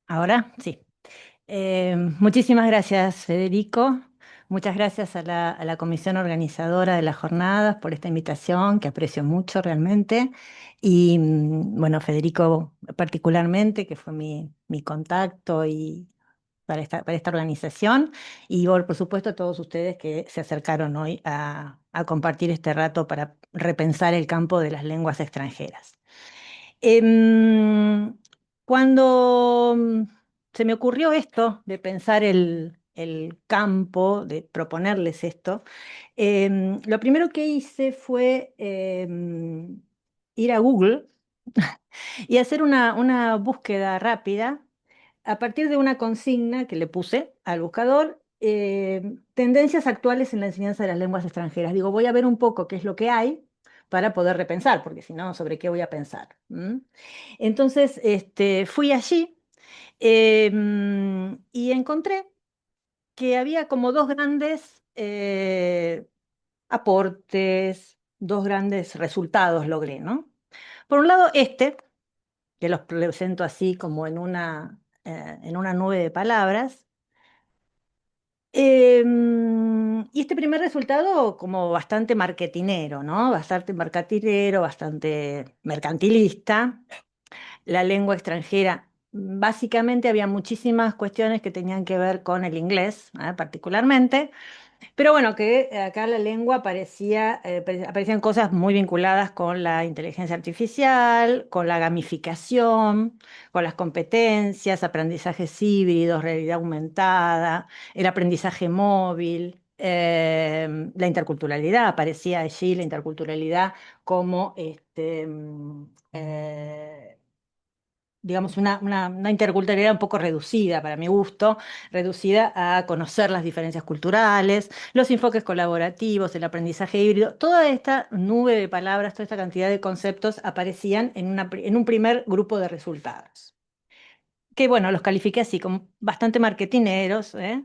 Ahora sí. Muchísimas gracias, Federico. Muchas gracias a la comisión organizadora de las jornadas por esta invitación, que aprecio mucho realmente. Y bueno, Federico particularmente, que fue mi contacto y para esta organización. Y por supuesto a todos ustedes que se acercaron hoy a compartir este rato para repensar el campo de las lenguas extranjeras. Em, Cuando se me ocurrió esto de pensar el campo, de proponerles esto, lo primero que hice fue ir a Google y hacer una búsqueda rápida a partir de una consigna que le puse al buscador, tendencias actuales en la enseñanza de las lenguas extranjeras. Digo, voy a ver un poco qué es lo que hay para poder repensar, porque si no, ¿sobre qué voy a pensar? Entonces, fui allí y encontré que había como dos grandes aportes, dos grandes resultados logré, ¿no? Por un lado, que los presento así como en una nube de palabras. Y este primer resultado como bastante marketinero, ¿no? Bastante marketinero, bastante mercantilista. La lengua extranjera, básicamente había muchísimas cuestiones que tenían que ver con el inglés, particularmente. Pero bueno, que acá la lengua aparecían cosas muy vinculadas con la inteligencia artificial, con la gamificación, con las competencias, aprendizajes híbridos, realidad aumentada, el aprendizaje móvil, la interculturalidad, aparecía allí la interculturalidad como digamos, una interculturalidad un poco reducida para mi gusto, reducida a conocer las diferencias culturales, los enfoques colaborativos, el aprendizaje híbrido, toda esta nube de palabras, toda esta cantidad de conceptos aparecían en un primer grupo de resultados. Que bueno, los califiqué así, como bastante marketineros, ¿eh?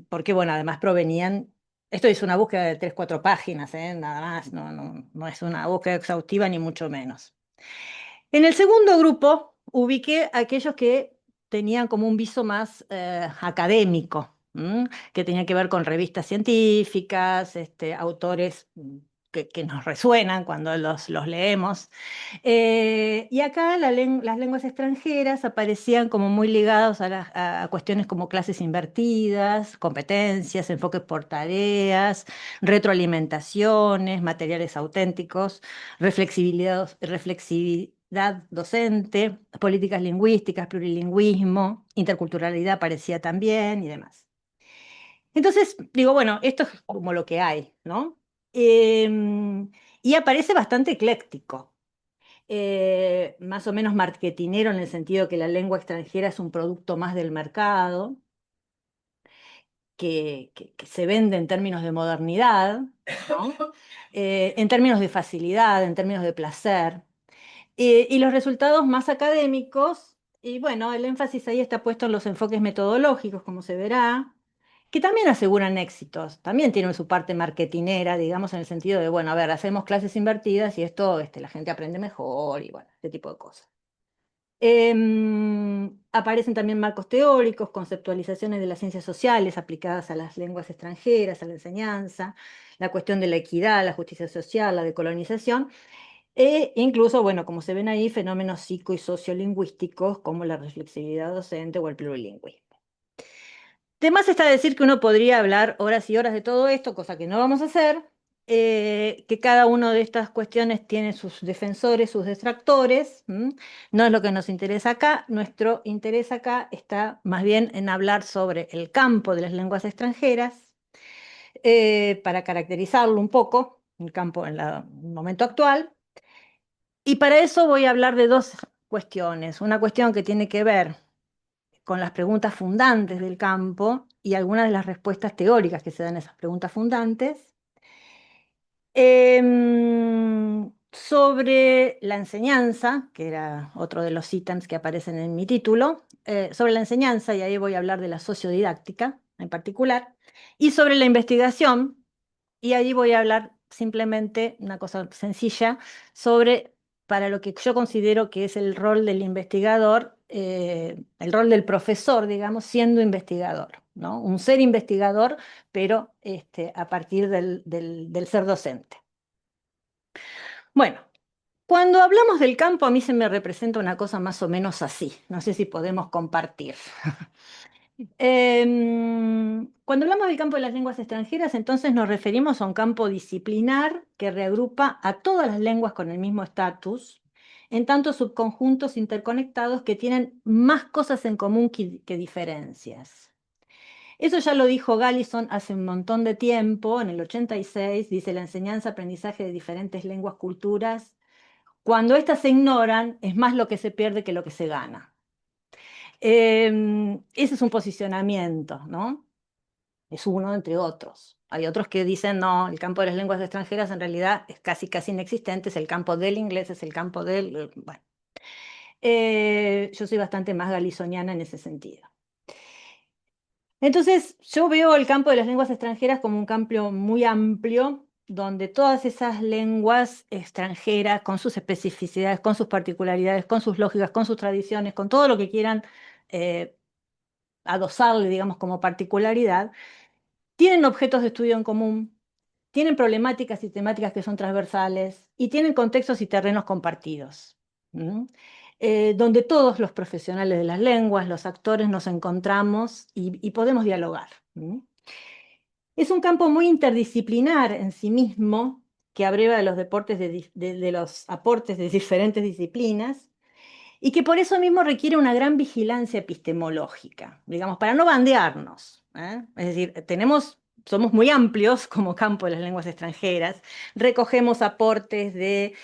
Porque bueno, además provenían, esto es una búsqueda de 3, 4 páginas, nada más, no es una búsqueda exhaustiva ni mucho menos. En el segundo grupo ubiqué a aquellos que tenían como un viso más académico, que tenía que ver con revistas científicas, autores que nos resuenan cuando los leemos. Y acá las lenguas extranjeras aparecían como muy ligados a cuestiones como clases invertidas, competencias, enfoques por tareas, retroalimentaciones, materiales auténticos, reflexividad docente, políticas lingüísticas, plurilingüismo, interculturalidad aparecía también y demás. Entonces, digo, bueno, esto es como lo que hay, ¿no? Y aparece bastante ecléctico, más o menos marketinero en el sentido que la lengua extranjera es un producto más del mercado, que se vende en términos de modernidad, ¿no? En términos de facilidad, en términos de placer. Y los resultados más académicos, y bueno, el énfasis ahí está puesto en los enfoques metodológicos, como se verá, que también aseguran éxitos, también tienen su parte marketinera, digamos, en el sentido de, bueno, a ver, hacemos clases invertidas y esto, la gente aprende mejor y bueno, este tipo de cosas. Aparecen también marcos teóricos, conceptualizaciones de las ciencias sociales aplicadas a las lenguas extranjeras, a la enseñanza, la cuestión de la equidad, la justicia social, la decolonización, e incluso, bueno, como se ven ahí, fenómenos psico y sociolingüísticos como la reflexividad docente o el plurilingüismo. De más está decir que uno podría hablar horas y horas de todo esto, cosa que no vamos a hacer, que cada una de estas cuestiones tiene sus defensores, sus detractores, no es lo que nos interesa acá, nuestro interés acá está más bien en hablar sobre el campo de las lenguas extranjeras, para caracterizarlo un poco, el campo en el momento actual, y para eso voy a hablar de dos cuestiones, una cuestión que tiene que ver con las preguntas fundantes del campo y algunas de las respuestas teóricas que se dan a esas preguntas fundantes. Sobre la enseñanza, que era otro de los ítems que aparecen en mi título, sobre la enseñanza, y ahí voy a hablar de la sociodidáctica en particular, y sobre la investigación, y allí voy a hablar simplemente una cosa sencilla sobre para lo que yo considero que es el rol del investigador el rol del profesor, digamos, siendo investigador, ¿no? Un ser investigador, pero a partir del ser docente. Bueno, cuando hablamos del campo, a mí se me representa una cosa más o menos así. No sé si podemos compartir. Cuando hablamos del campo de las lenguas extranjeras, entonces nos referimos a un campo disciplinar que reagrupa a todas las lenguas con el mismo estatus, en tanto subconjuntos interconectados que tienen más cosas en común que diferencias. Eso ya lo dijo Gallison hace un montón de tiempo, en el 86, dice la enseñanza-aprendizaje de diferentes lenguas, culturas. Cuando éstas se ignoran, es más lo que se pierde que lo que se gana. Ese es un posicionamiento, ¿no? Es uno entre otros. Hay otros que dicen, no, el campo de las lenguas extranjeras en realidad es casi inexistente, es el campo del inglés, es el campo del... Bueno, yo soy bastante más galisoniana en ese sentido. Entonces, yo veo el campo de las lenguas extranjeras como un campo muy amplio, donde todas esas lenguas extranjeras, con sus especificidades, con sus particularidades, con sus lógicas, con sus tradiciones, con todo lo que quieran eh, adosarle, digamos, como particularidad, tienen objetos de estudio en común, tienen problemáticas y temáticas que son transversales y tienen contextos y terrenos compartidos, ¿m? Donde todos los profesionales de las lenguas, los actores, nos encontramos y podemos dialogar. ¿M? Es un campo muy interdisciplinar en sí mismo, que abreva de los deportes de los aportes de diferentes disciplinas y que por eso mismo requiere una gran vigilancia epistemológica, digamos, para no bandearnos, ¿eh? Es decir, somos muy amplios como campo de las lenguas extranjeras, recogemos aportes de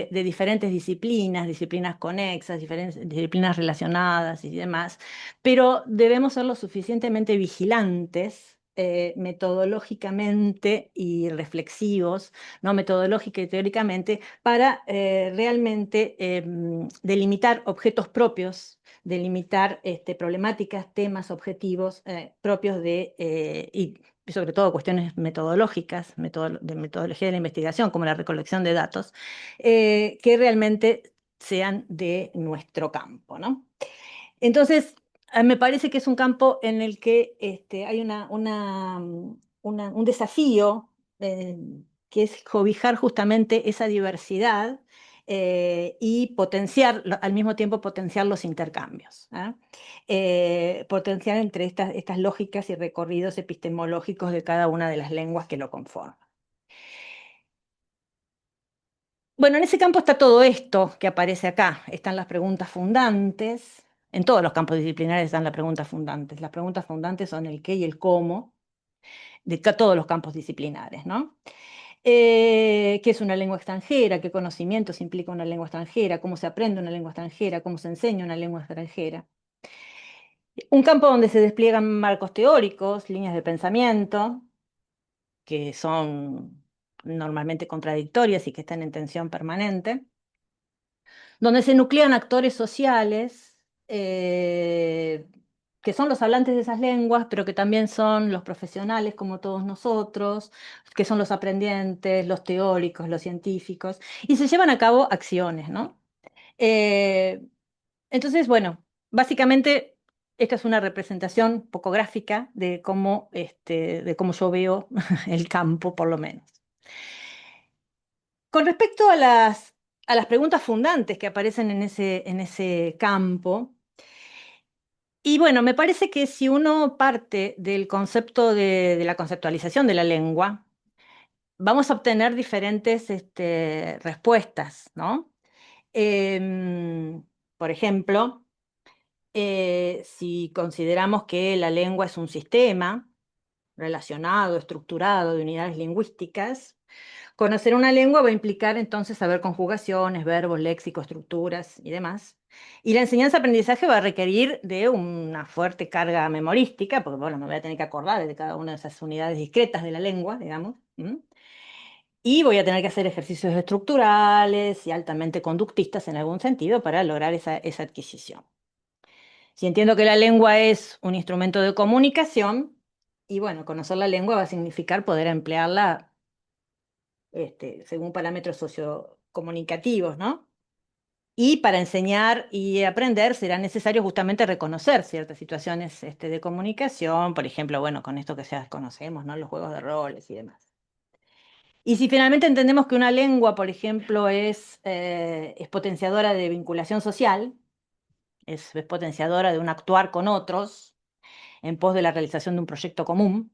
diferentes disciplinas, disciplinas conexas, diferentes disciplinas relacionadas y demás, pero debemos ser lo suficientemente vigilantes, metodológicamente y reflexivos, ¿no? Metodológica y teóricamente, para realmente delimitar objetos propios, delimitar problemáticas, temas, objetivos propios y sobre todo cuestiones metodológicas, de metodología de la investigación, como la recolección de datos, que realmente sean de nuestro campo, ¿no? Entonces, me parece que es un campo en el que hay un desafío eh, que es cobijar justamente esa diversidad y potenciar, al mismo tiempo potenciar los intercambios, ¿eh? Potenciar entre estas lógicas y recorridos epistemológicos de cada una de las lenguas que lo conforman. Bueno, en ese campo está todo esto que aparece acá. Están las preguntas fundantes. En todos los campos disciplinares están las preguntas fundantes. Las preguntas fundantes son el qué y el cómo de todos los campos disciplinares, ¿no? ¿Qué es una lengua extranjera? ¿Qué conocimientos implica una lengua extranjera? ¿Cómo se aprende una lengua extranjera? ¿Cómo se enseña una lengua extranjera? Un campo donde se despliegan marcos teóricos, líneas de pensamiento, que son normalmente contradictorias y que están en tensión permanente, donde se nuclean actores sociales, que son los hablantes de esas lenguas, pero que también son los profesionales como todos nosotros, que son los aprendientes, los teóricos, los científicos, y se llevan a cabo acciones, ¿no? Eh, entonces, bueno, básicamente esta es una representación poco gráfica de cómo yo veo el campo, por lo menos. Con respecto a las preguntas fundantes que aparecen en ese campo, y bueno, me parece que si uno parte del concepto de la conceptualización de la lengua, vamos a obtener diferentes respuestas, ¿no? Em, por ejemplo, si consideramos que la lengua es un sistema relacionado, estructurado de unidades lingüísticas, conocer una lengua va a implicar entonces saber conjugaciones, verbos, léxico, estructuras y demás. Y la enseñanza-aprendizaje va a requerir de una fuerte carga memorística, porque bueno, me voy a tener que acordar de cada una de esas unidades discretas de la lengua, digamos. Y voy a tener que hacer ejercicios estructurales y altamente conductistas en algún sentido para lograr esa adquisición. Si entiendo que la lengua es un instrumento de comunicación, y bueno, conocer la lengua va a significar poder emplearla según parámetros sociocomunicativos, ¿no? Y para enseñar y aprender será necesario justamente reconocer ciertas situaciones de comunicación, por ejemplo, bueno, con esto que ya conocemos, ¿no? Los juegos de roles y demás. Y si finalmente entendemos que una lengua, por ejemplo, es potenciadora de vinculación social, es potenciadora de un actuar con otros en pos de la realización de un proyecto común,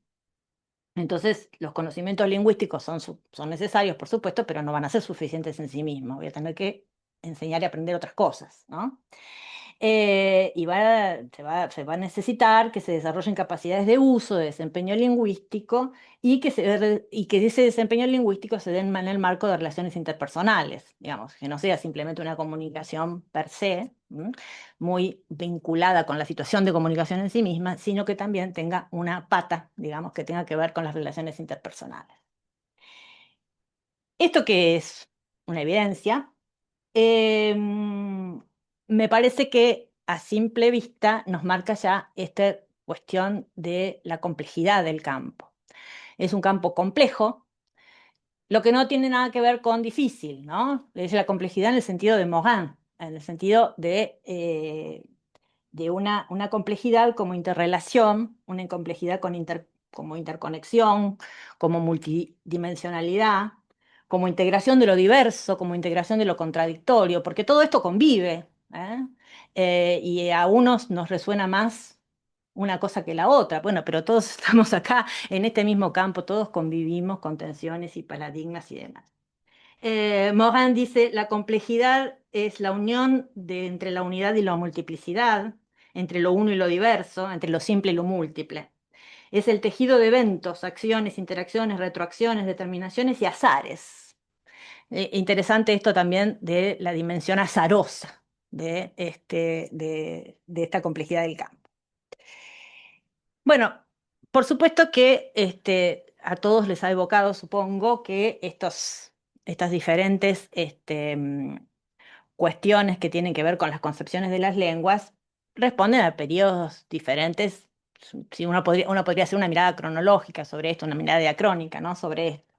entonces los conocimientos lingüísticos son necesarios, por supuesto, pero no van a ser suficientes en sí mismos. Voy a tener que enseñar y aprender otras cosas, ¿no? Se va a necesitar que se desarrollen capacidades de uso, de desempeño lingüístico y que ese desempeño lingüístico se dé en el marco de relaciones interpersonales, digamos, que no sea simplemente una comunicación per se, ¿m? Muy vinculada con la situación de comunicación en sí misma, sino que también tenga una pata, digamos, que tenga que ver con las relaciones interpersonales. Esto que es una evidencia, me parece que a simple vista nos marca ya esta cuestión de la complejidad del campo. Es un campo complejo, lo que no tiene nada que ver con difícil, ¿no? Es la complejidad en el sentido de Morin, en el sentido de una complejidad como interrelación, una complejidad como interconexión, como multidimensionalidad, como integración de lo diverso, como integración de lo contradictorio, porque todo esto convive, ¿eh? Y a unos nos resuena más una cosa que la otra. Bueno, pero todos estamos acá en este mismo campo, todos convivimos con tensiones y paradigmas y demás. Morin dice, la complejidad es la unión entre la unidad y la multiplicidad, entre lo uno y lo diverso, entre lo simple y lo múltiple. Es el tejido de eventos, acciones, interacciones, retroacciones, determinaciones y azares. Interesante esto también de la dimensión azarosa de esta complejidad del campo. Bueno, por supuesto que a todos les ha evocado, supongo, que estas diferentes cuestiones que tienen que ver con las concepciones de las lenguas responden a periodos diferentes. Si uno podría hacer una mirada cronológica sobre esto, una mirada diacrónica, ¿no? Sobre esto.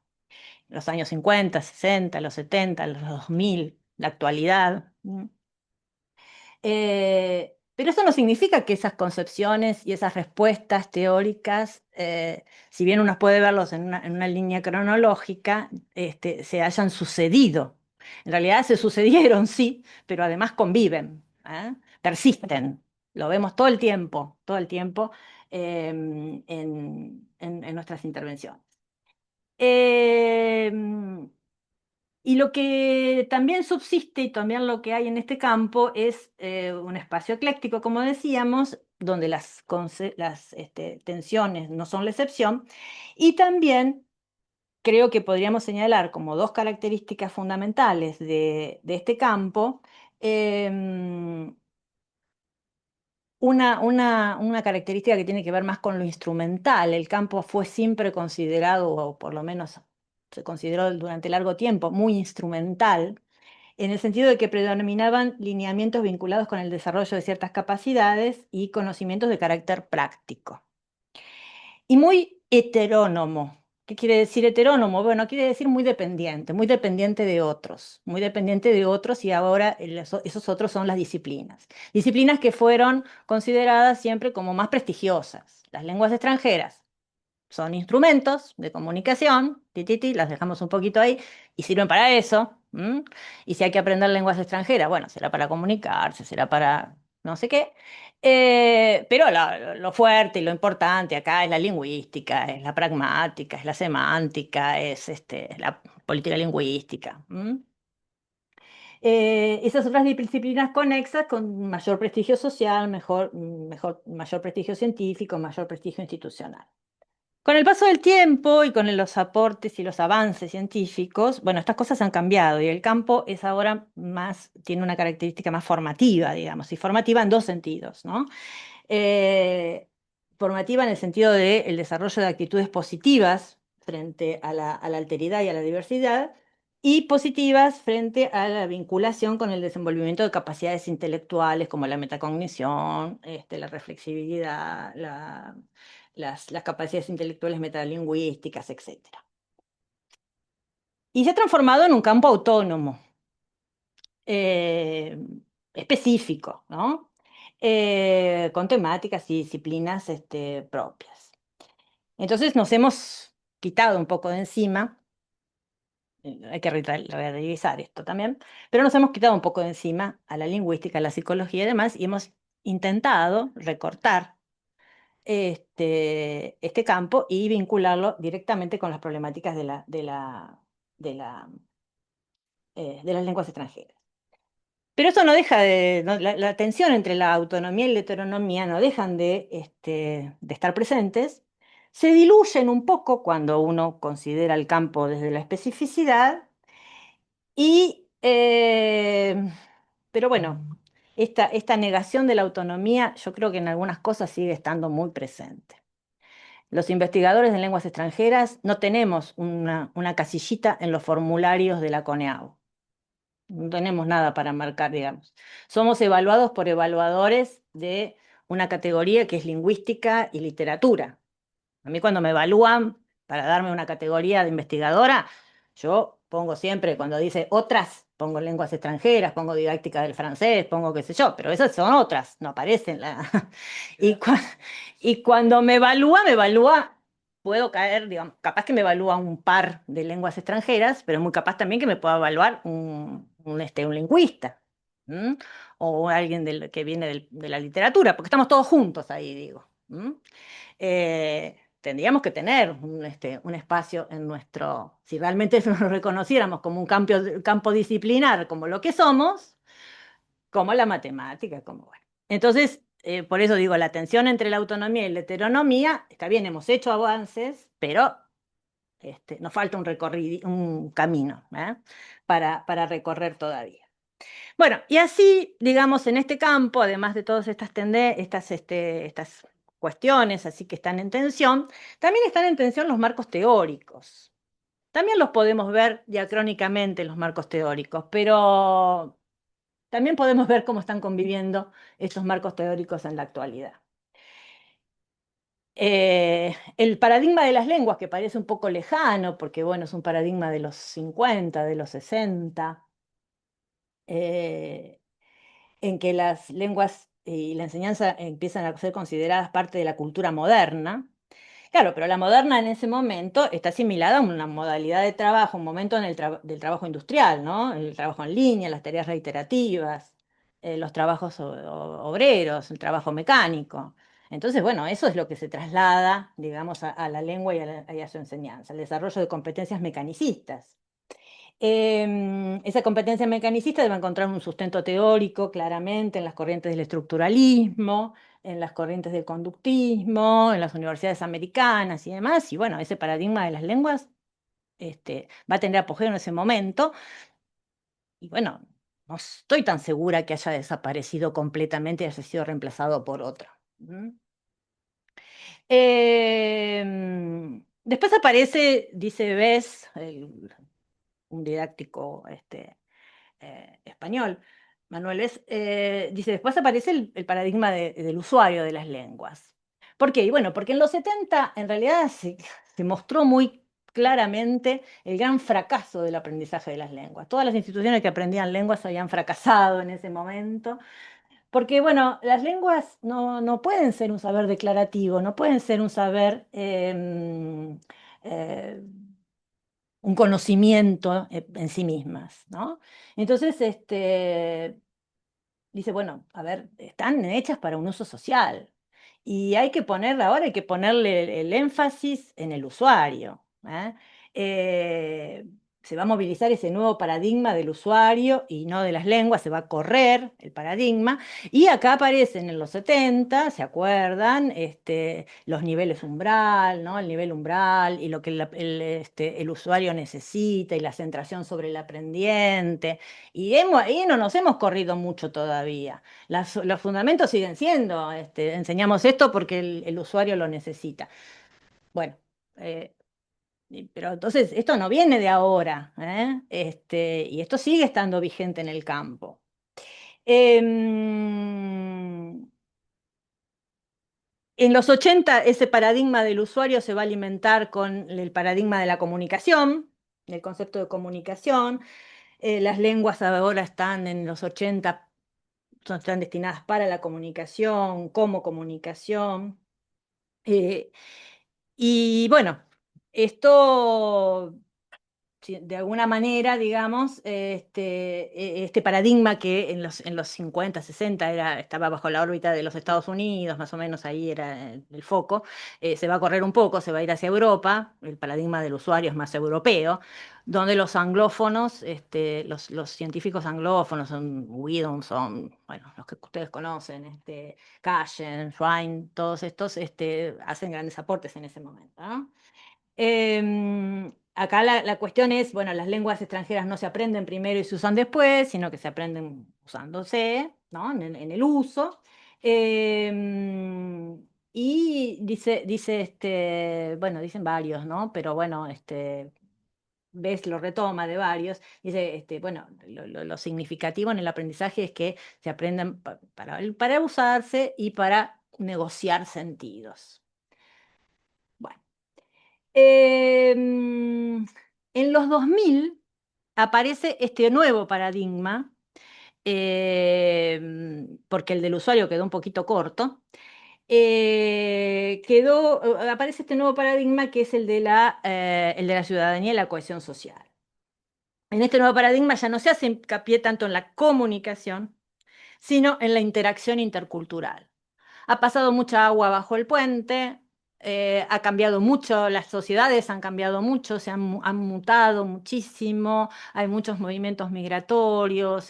Los años 50, 60, los 70, los 2000, la actualidad. Pero eso no significa que esas concepciones y esas respuestas teóricas, si bien uno puede verlos en una línea cronológica, se hayan sucedido. En realidad se sucedieron, sí, pero además conviven, ¿eh? Persisten. Lo vemos todo el tiempo en nuestras intervenciones. Eh, y lo que también subsiste y también lo que hay en este campo es un espacio ecléctico, como decíamos, donde las tensiones no son la excepción. Y también creo que podríamos señalar como dos características fundamentales de este campo. em, una característica que tiene que ver más con lo instrumental. El campo fue siempre considerado, o por lo menos se consideró durante largo tiempo, muy instrumental, en el sentido de que predominaban lineamientos vinculados con el desarrollo de ciertas capacidades y conocimientos de carácter práctico. Y muy heterónomo. ¿Qué quiere decir heterónomo? Bueno, quiere decir muy dependiente de otros, muy dependiente de otros y ahora esos otros son las disciplinas. Disciplinas que fueron consideradas siempre como más prestigiosas. Las lenguas extranjeras son instrumentos de comunicación, las dejamos un poquito ahí, y sirven para eso. ¿M? Y si hay que aprender lenguas extranjeras, bueno, será para comunicarse, será para no sé qué. Pero lo fuerte y lo importante acá es la lingüística, es la pragmática, es la semántica, es la política lingüística. ¿M? Esas otras disciplinas conexas con mayor prestigio social, mayor prestigio científico, mayor prestigio institucional. Con el paso del tiempo y con los aportes y los avances científicos, bueno, estas cosas han cambiado y el campo es ahora tiene una característica más formativa, digamos, y formativa en dos sentidos, ¿no? Eh, Formativa en el sentido del desarrollo de actitudes positivas frente a la alteridad y a la diversidad, y positivas frente a la vinculación con el desenvolvimiento de capacidades intelectuales como la metacognición, la reflexibilidad, las capacidades intelectuales metalingüísticas, etcétera. Y se ha transformado en un campo autónomo. eh, específico, ¿no? Con temáticas y disciplinas propias. Entonces nos hemos quitado un poco de encima, hay que relativizar esto también, pero nos hemos quitado un poco de encima a la lingüística, a la psicología y demás, y hemos intentado recortar este campo y vincularlo directamente con las problemáticas de la, de las lenguas extranjeras. Pero eso no deja de, la tensión entre la autonomía y la heteronomía no dejan de estar presentes, se diluyen un poco cuando uno considera el campo desde la especificidad y, pero bueno, esta negación de la autonomía yo creo que en algunas cosas sigue estando muy presente. Los investigadores de lenguas extranjeras no tenemos una casillita en los formularios de la CONEAU. No tenemos nada para marcar, digamos. Somos evaluados por evaluadores de una categoría que es lingüística y literatura. A mí cuando me evalúan para darme una categoría de investigadora, yo pongo siempre, cuando dice otras, pongo lenguas extranjeras, pongo didáctica del francés, pongo qué sé yo, pero esas son otras, no aparecen. Y, y cuando me evalúa, puedo caer, digamos, capaz que me evalúa un par de lenguas extranjeras, pero es muy capaz también que me pueda evaluar un lingüista. ¿M? O alguien que viene de la literatura, porque estamos todos juntos ahí, digo. ¿M? Tendríamos que tener un espacio en nuestro, si realmente nos lo reconociéramos como un campo disciplinar, como lo que somos, como la matemática, como bueno. Entonces, por eso digo, la tensión entre la autonomía y la heteronomía, está bien, hemos hecho avances, pero nos falta un recorrido, un camino, para recorrer todavía. Bueno, y así, digamos, en este campo, además de todas estas cuestiones así que están en tensión, también están en tensión los marcos teóricos. También los podemos ver diacrónicamente, los marcos teóricos, pero también podemos ver cómo están conviviendo estos marcos teóricos en la actualidad. El paradigma de las lenguas, que parece un poco lejano, porque bueno, es un paradigma de los 50, de los 60, eh, en que las lenguas y la enseñanza empiezan a ser consideradas parte de la cultura moderna. Claro, pero la moderna en ese momento está asimilada a una modalidad de trabajo, un momento del trabajo industrial, ¿no? El trabajo en línea, las tareas reiterativas, los trabajos obreros, el trabajo mecánico. Entonces, bueno, eso es lo que se traslada, digamos, a la lengua y a su enseñanza, el desarrollo de competencias mecanicistas. Esa competencia mecanicista debe encontrar un sustento teórico claramente en las corrientes del estructuralismo, en las corrientes del conductismo, en las universidades americanas y demás. Y bueno, ese paradigma de las lenguas va a tener apogeo en ese momento. Y bueno, no estoy tan segura que haya desaparecido completamente y haya sido reemplazado por otra. ¿Mm? Después aparece, dice Bess, un didáctico español, Manuel, dice, después aparece el paradigma del usuario de las lenguas. ¿Por qué? Y bueno, porque en los 70 en realidad se mostró muy claramente el gran fracaso del aprendizaje de las lenguas. Todas las instituciones que aprendían lenguas habían fracasado en ese momento, porque bueno, las lenguas no pueden ser un saber declarativo, no pueden ser un saber eh, un conocimiento en sí mismas, ¿no? Entonces, dice, bueno, a ver, están hechas para un uso social y ahora hay que ponerle el énfasis en el usuario. Eh, Se va a movilizar ese nuevo paradigma del usuario y no de las lenguas, se va a correr el paradigma. Y acá aparecen en los 70, ¿se acuerdan? Los niveles umbral, ¿no? El nivel umbral y lo que el usuario necesita y la centración sobre el aprendiente. Y ahí no nos hemos corrido mucho todavía. Los fundamentos siguen siendo, enseñamos esto porque el usuario lo necesita. Bueno, eh, pero entonces esto no viene de ahora, ¿eh? Y esto sigue estando vigente en el campo. Em, en los 80 ese paradigma del usuario se va a alimentar con el paradigma de la comunicación, el concepto de comunicación. Las lenguas ahora están en los 80, están destinadas para la comunicación, como comunicación. Eh, y bueno, esto de alguna manera, digamos, este paradigma que en los 50, 60 estaba bajo la órbita de los Estados Unidos, más o menos ahí era el foco, se va a correr un poco, se va a ir hacia Europa, el paradigma del usuario es más europeo, donde los anglófonos, los científicos anglófonos, son Whedon, son, bueno, los que ustedes conocen, Cashen, Schwein, todos estos, hacen grandes aportes en ese momento, ¿no? Acá la cuestión es, bueno, las lenguas extranjeras no se aprenden primero y se usan después, sino que se aprenden usándose, ¿no? En el uso. Y dice bueno, dicen varios, ¿no? Pero bueno, ves, lo retoma de varios. Dice, bueno, lo significativo en el aprendizaje es que se aprenden para usarse y para negociar sentidos. Bueno. En los 2000 aparece este nuevo paradigma, porque el del usuario quedó un poquito corto. Aparece este nuevo paradigma que es el de la ciudadanía y la cohesión social. En este nuevo paradigma ya no se hace hincapié tanto en la comunicación, sino en la interacción intercultural. Ha pasado mucha agua bajo el puente, ha cambiado mucho, las sociedades han cambiado mucho, han mutado muchísimo, hay muchos movimientos migratorios,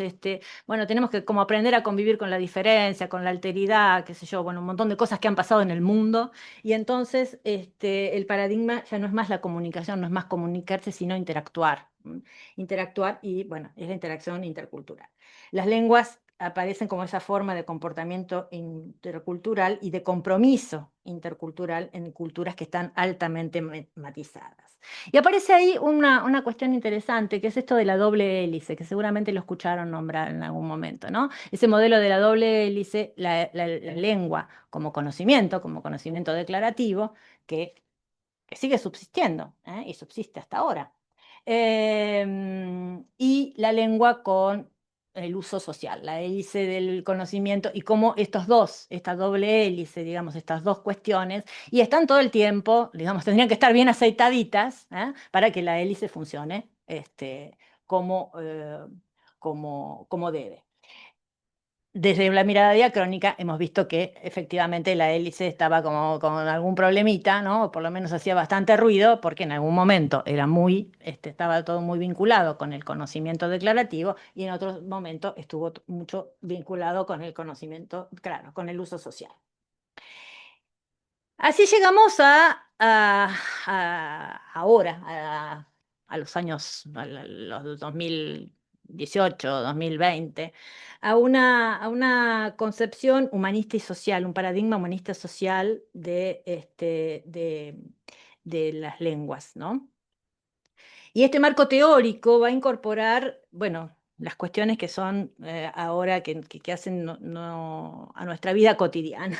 bueno, tenemos que como aprender a convivir con la diferencia, con la alteridad, qué sé yo, bueno, un montón de cosas que han pasado en el mundo, y entonces el paradigma ya no es más la comunicación, no es más comunicarse, sino interactuar. Interactuar y, bueno, es la interacción intercultural. Las lenguas aparecen como esa forma de comportamiento intercultural y de compromiso intercultural en culturas que están altamente matizadas. Y aparece ahí una cuestión interesante, que es esto de la doble hélice, que seguramente lo escucharon nombrar en algún momento, ¿no? Ese modelo de la doble hélice, la lengua como conocimiento declarativo, que que sigue subsistiendo, ¿eh? Y subsiste hasta ahora. Y la lengua con el uso social, la hélice del conocimiento y cómo esta doble hélice, digamos, estas dos cuestiones, y están todo el tiempo, digamos, tendrían que estar bien aceitaditas, ¿eh? Para que la hélice funcione como, como debe. Desde la mirada diacrónica hemos visto que efectivamente la hélice estaba como con algún problemita, ¿no? O por lo menos hacía bastante ruido, porque en algún momento estaba todo muy vinculado con el conocimiento declarativo y en otros momentos estuvo mucho vinculado con el conocimiento, claro, con el uso social. Así llegamos ahora, a los años, los 2018, 2020, a una concepción humanista y social, un paradigma humanista social de las lenguas, ¿no? Y este marco teórico va a incorporar, bueno, las cuestiones que son ahora que hacen a nuestra vida cotidiana,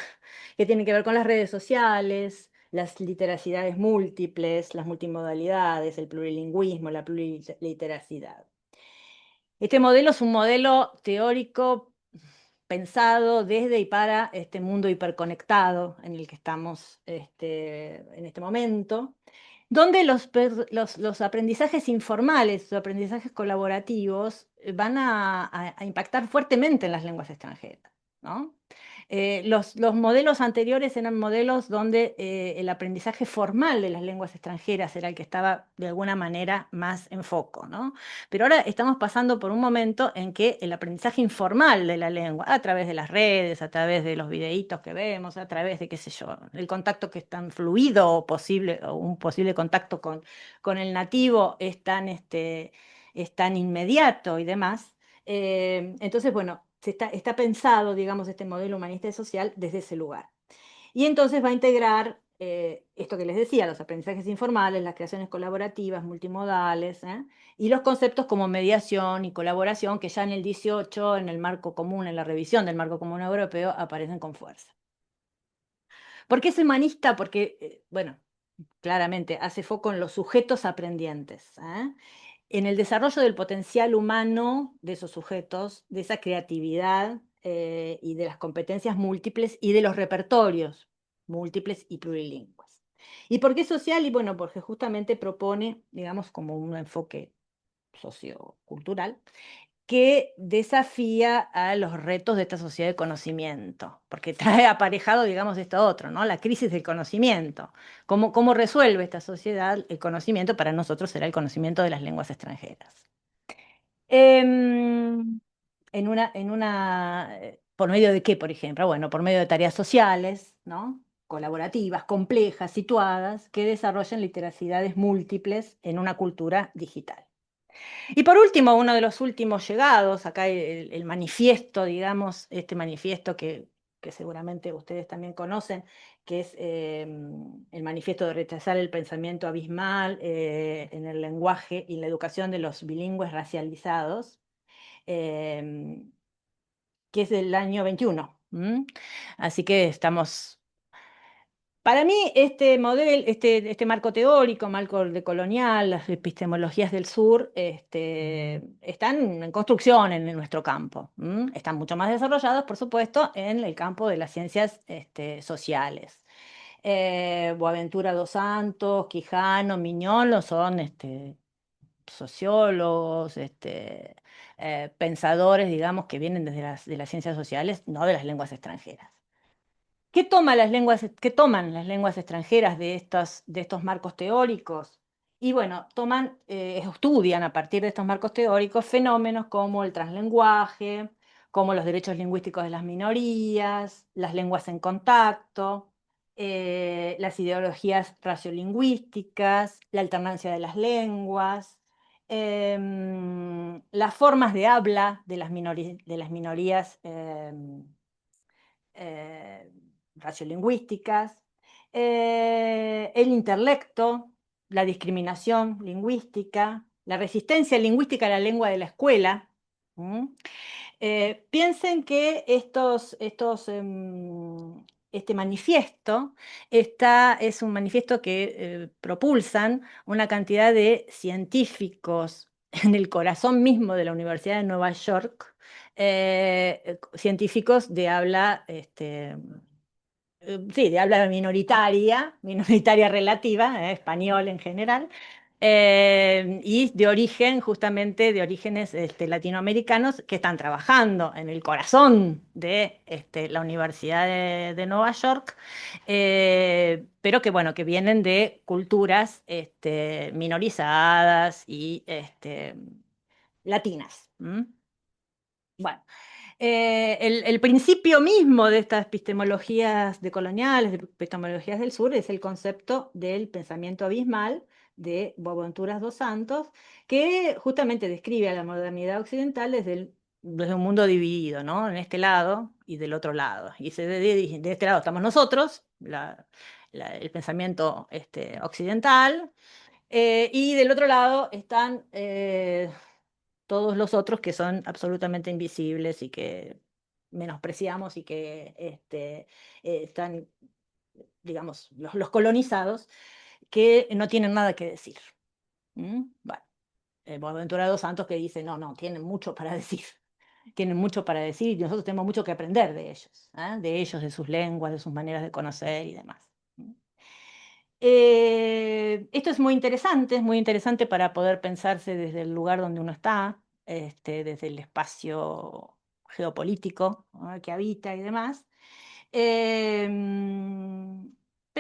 que tienen que ver con las redes sociales, las literacidades múltiples, las multimodalidades, el plurilingüismo, la pluriliteracidad. Este modelo es un modelo teórico pensado desde y para este mundo hiperconectado en el que estamos en este momento, donde los aprendizajes informales, los aprendizajes colaborativos, van a impactar fuertemente en las lenguas extranjeras, ¿no? Los modelos anteriores eran modelos donde el aprendizaje formal de las lenguas extranjeras era el que estaba de alguna manera más en foco, ¿no? Pero ahora estamos pasando por un momento en que el aprendizaje informal de la lengua, a través de las redes, a través de los videitos que vemos, a través de, qué sé yo, el contacto que es tan fluido o un posible contacto con el nativo es tan inmediato y demás. Entonces, bueno, está pensado, digamos, este modelo humanista y social desde ese lugar. Y entonces va a integrar esto que les decía, los aprendizajes informales, las creaciones colaborativas, multimodales, ¿eh? Y los conceptos como mediación y colaboración, que ya en el 18, en el marco común, en la revisión del marco común europeo, aparecen con fuerza. ¿Por qué es humanista? Porque, bueno, claramente hace foco en los sujetos aprendientes, ¿eh? en el desarrollo del potencial humano de esos sujetos, de esa creatividad y de las competencias múltiples y de los repertorios múltiples y plurilingües. ¿Y por qué social? Y bueno, porque justamente propone, digamos, como un enfoque sociocultural que desafía a los retos de esta sociedad de conocimiento, porque trae aparejado, digamos, esto otro, ¿no? La crisis del conocimiento. ¿Cómo resuelve esta sociedad el conocimiento? Para nosotros será el conocimiento de las lenguas extranjeras. Em, ¿Por medio de qué, por ejemplo? Bueno, por medio de tareas sociales, ¿no? Colaborativas, complejas, situadas, que desarrollen literacidades múltiples en una cultura digital. Y por último, uno de los últimos llegados, acá el manifiesto, digamos, este manifiesto que seguramente ustedes también conocen, que es el manifiesto de rechazar el pensamiento abismal en el lenguaje y la educación de los bilingües racializados, eh, que es del año 21. Así que estamos para mí, este modelo, este marco teórico, marco decolonial, las epistemologías del sur, están en construcción en nuestro campo. Están mucho más desarrollados, por supuesto, en el campo de las ciencias sociales. Boaventura dos Santos, Quijano, Miñolo son sociólogos, pensadores, digamos, que vienen desde de las ciencias sociales, no de las lenguas extranjeras. ¿Qué toman las lenguas extranjeras de estos marcos teóricos? Y bueno, estudian a partir de estos marcos teóricos fenómenos como el translenguaje, como los derechos lingüísticos de las minorías, las lenguas en contacto, las ideologías raciolingüísticas, la alternancia de las lenguas, las formas de habla de las minorías eh, raciolingüísticas, el intelecto, la discriminación lingüística, la resistencia lingüística a la lengua de la escuela. ¿Mm? Piensen que este manifiesto es un manifiesto que propulsan una cantidad de científicos en el corazón mismo de la Universidad de Nueva York, científicos de habla, sí, de habla minoritaria, minoritaria relativa, español en general, y de origen, justamente de orígenes latinoamericanos que están trabajando en el corazón de la Universidad de Nueva York, pero que, bueno, que vienen de culturas minorizadas y latinas. Bueno. El principio mismo de estas epistemologías decoloniales, de epistemologías del sur, es el concepto del pensamiento abismal de Boaventura dos Santos, que justamente describe a la modernidad occidental desde un mundo dividido, ¿no? En este lado y del otro lado. Y de este lado estamos nosotros, el pensamiento occidental, y del otro lado están todos los otros que son absolutamente invisibles y que menospreciamos y que están, digamos, los colonizados, que no tienen nada que decir. Bueno, Boaventura de dos Santos que dice, no, no, tienen mucho para decir. Tienen mucho para decir y nosotros tenemos mucho que aprender de ellos, de sus lenguas, de sus maneras de conocer y demás. Esto es muy interesante para poder pensarse desde el lugar donde uno está, desde el espacio geopolítico, ¿no? Que habita y demás. Pero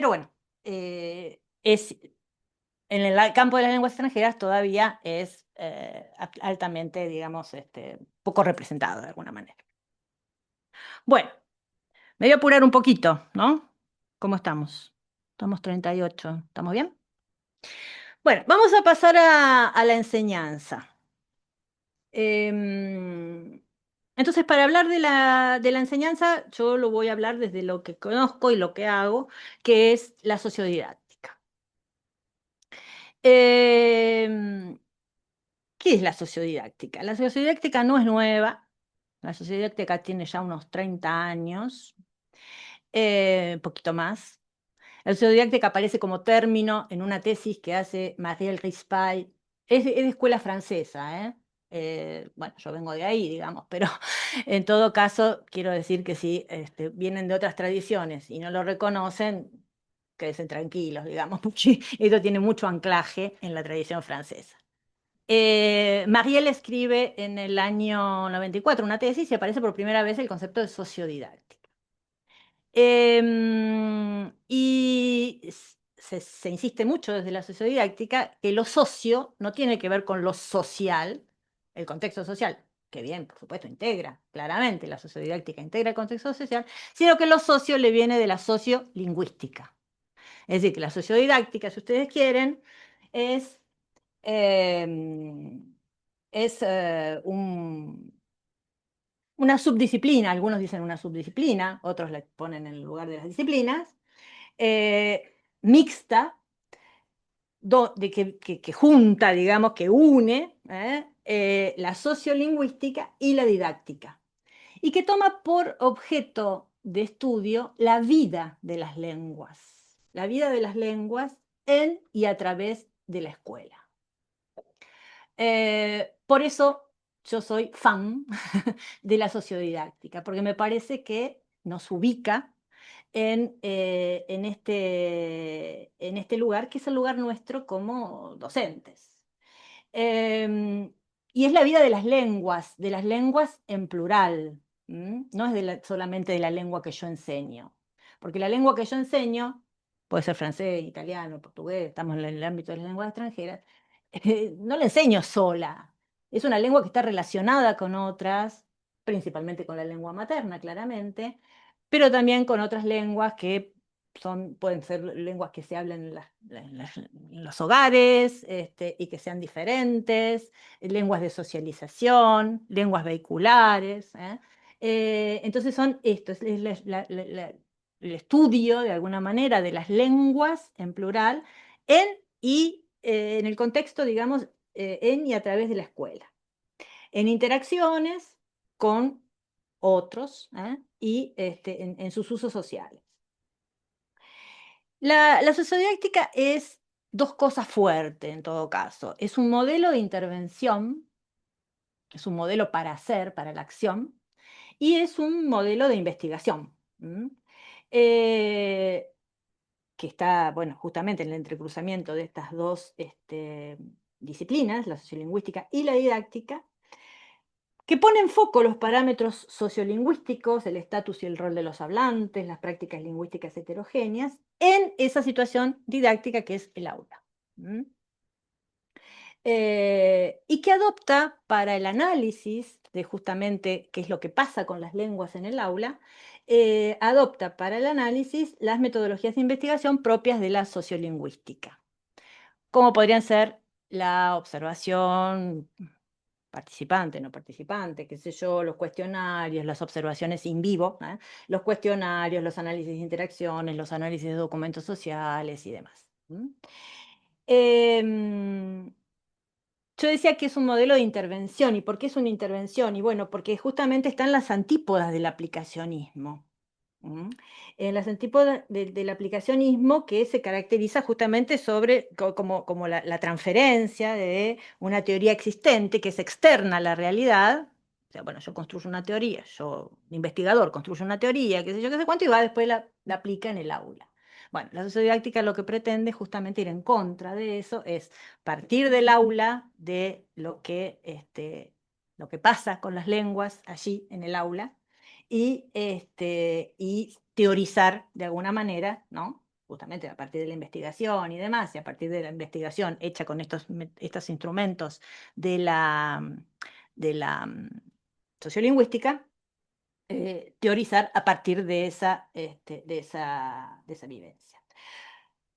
bueno, en el campo de las lenguas extranjeras todavía es altamente, digamos, poco representado de alguna manera. Bueno, me voy a apurar un poquito, ¿no? ¿Cómo estamos? Estamos 38, ¿estamos bien? Bueno, vamos a pasar a la enseñanza. Em, entonces, para hablar de la enseñanza, yo lo voy a hablar desde lo que conozco y lo que hago, que es la sociodidáctica. Em, ¿Qué es la sociodidáctica? La sociodidáctica no es nueva. La sociodidáctica tiene ya unos 30 años, un poquito más. La sociodidáctica aparece como término en una tesis que hace Marielle Rispay Es de escuela francesa, ¿eh? Bueno, yo vengo de ahí, digamos, pero en todo caso quiero decir que si vienen de otras tradiciones y no lo reconocen, quédense tranquilos, digamos, porque esto tiene mucho anclaje en la tradición francesa. Mariel escribe en el año 94 una tesis y aparece por primera vez el concepto de sociodidáctica. Se insiste mucho desde la sociodidáctica que lo socio no tiene que ver con lo social, el contexto social, que bien, por supuesto, integra, claramente la sociodidáctica integra el contexto social, sino que lo socio le viene de la sociolingüística. Es decir, que la sociodidáctica, si ustedes quieren, es, eh, es una subdisciplina, algunos dicen una subdisciplina, otros la ponen en el lugar de las disciplinas, mixta, que junta, digamos, que une la sociolingüística y la didáctica, y que toma por objeto de estudio la vida de las lenguas en y a través de la escuela. Por eso yo soy fan de la sociodidáctica, porque me parece que nos ubica en este lugar, que es el lugar nuestro como docentes. Eh, y es la vida de las lenguas en plural. No es solamente de la lengua que yo enseño, porque la lengua que yo enseño, puede ser francés, italiano, portugués, estamos en el ámbito de las lenguas extranjeras, no la enseño sola. Es una lengua que está relacionada con otras, principalmente con la lengua materna, claramente, pero también con otras lenguas que pueden ser lenguas que se hablan en los hogares, y que sean diferentes, lenguas de socialización, lenguas vehiculares. Entonces son esto, es el estudio de alguna manera de las lenguas en plural en el contexto, digamos, en y a través de la escuela, en interacciones con otros, y en sus usos sociales. La sociodidáctica es dos cosas fuertes en todo caso. Es un modelo de intervención, es un modelo para hacer, para la acción, y es un modelo de investigación. Eh, que está, bueno, justamente en el entrecruzamiento de estas dos disciplinas, la sociolingüística y la didáctica, que pone en foco los parámetros sociolingüísticos, el estatus y el rol de los hablantes, las prácticas lingüísticas heterogéneas, en esa situación didáctica que es el aula. Y que adopta para el análisis de justamente qué es lo que pasa con las lenguas en el aula, adopta para el análisis las metodologías de investigación propias de la sociolingüística, como podrían ser la observación participante, no participante, qué sé yo, los cuestionarios, las observaciones in vivo, los cuestionarios, los análisis de interacciones, los análisis de documentos sociales y demás. Em, yo decía que es un modelo de intervención. ¿Y por qué es una intervención? Y bueno, porque justamente están las antípodas del aplicacionismo. En las antípodas del aplicacionismo, que se caracteriza justamente como la transferencia de una teoría existente que es externa a la realidad. O sea, bueno, yo construyo una teoría, yo, investigador, construyo una teoría, qué sé yo, qué sé cuánto, y va después la aplica en el aula. Bueno, la sociodidáctica lo que pretende justamente ir en contra de eso es partir del aula, de lo que pasa con las lenguas allí en el aula, y teorizar de alguna manera, ¿no? Justamente a partir de la investigación y demás, y a partir de la investigación hecha con estos instrumentos de la sociolingüística, teorizar a partir de esa vivencia,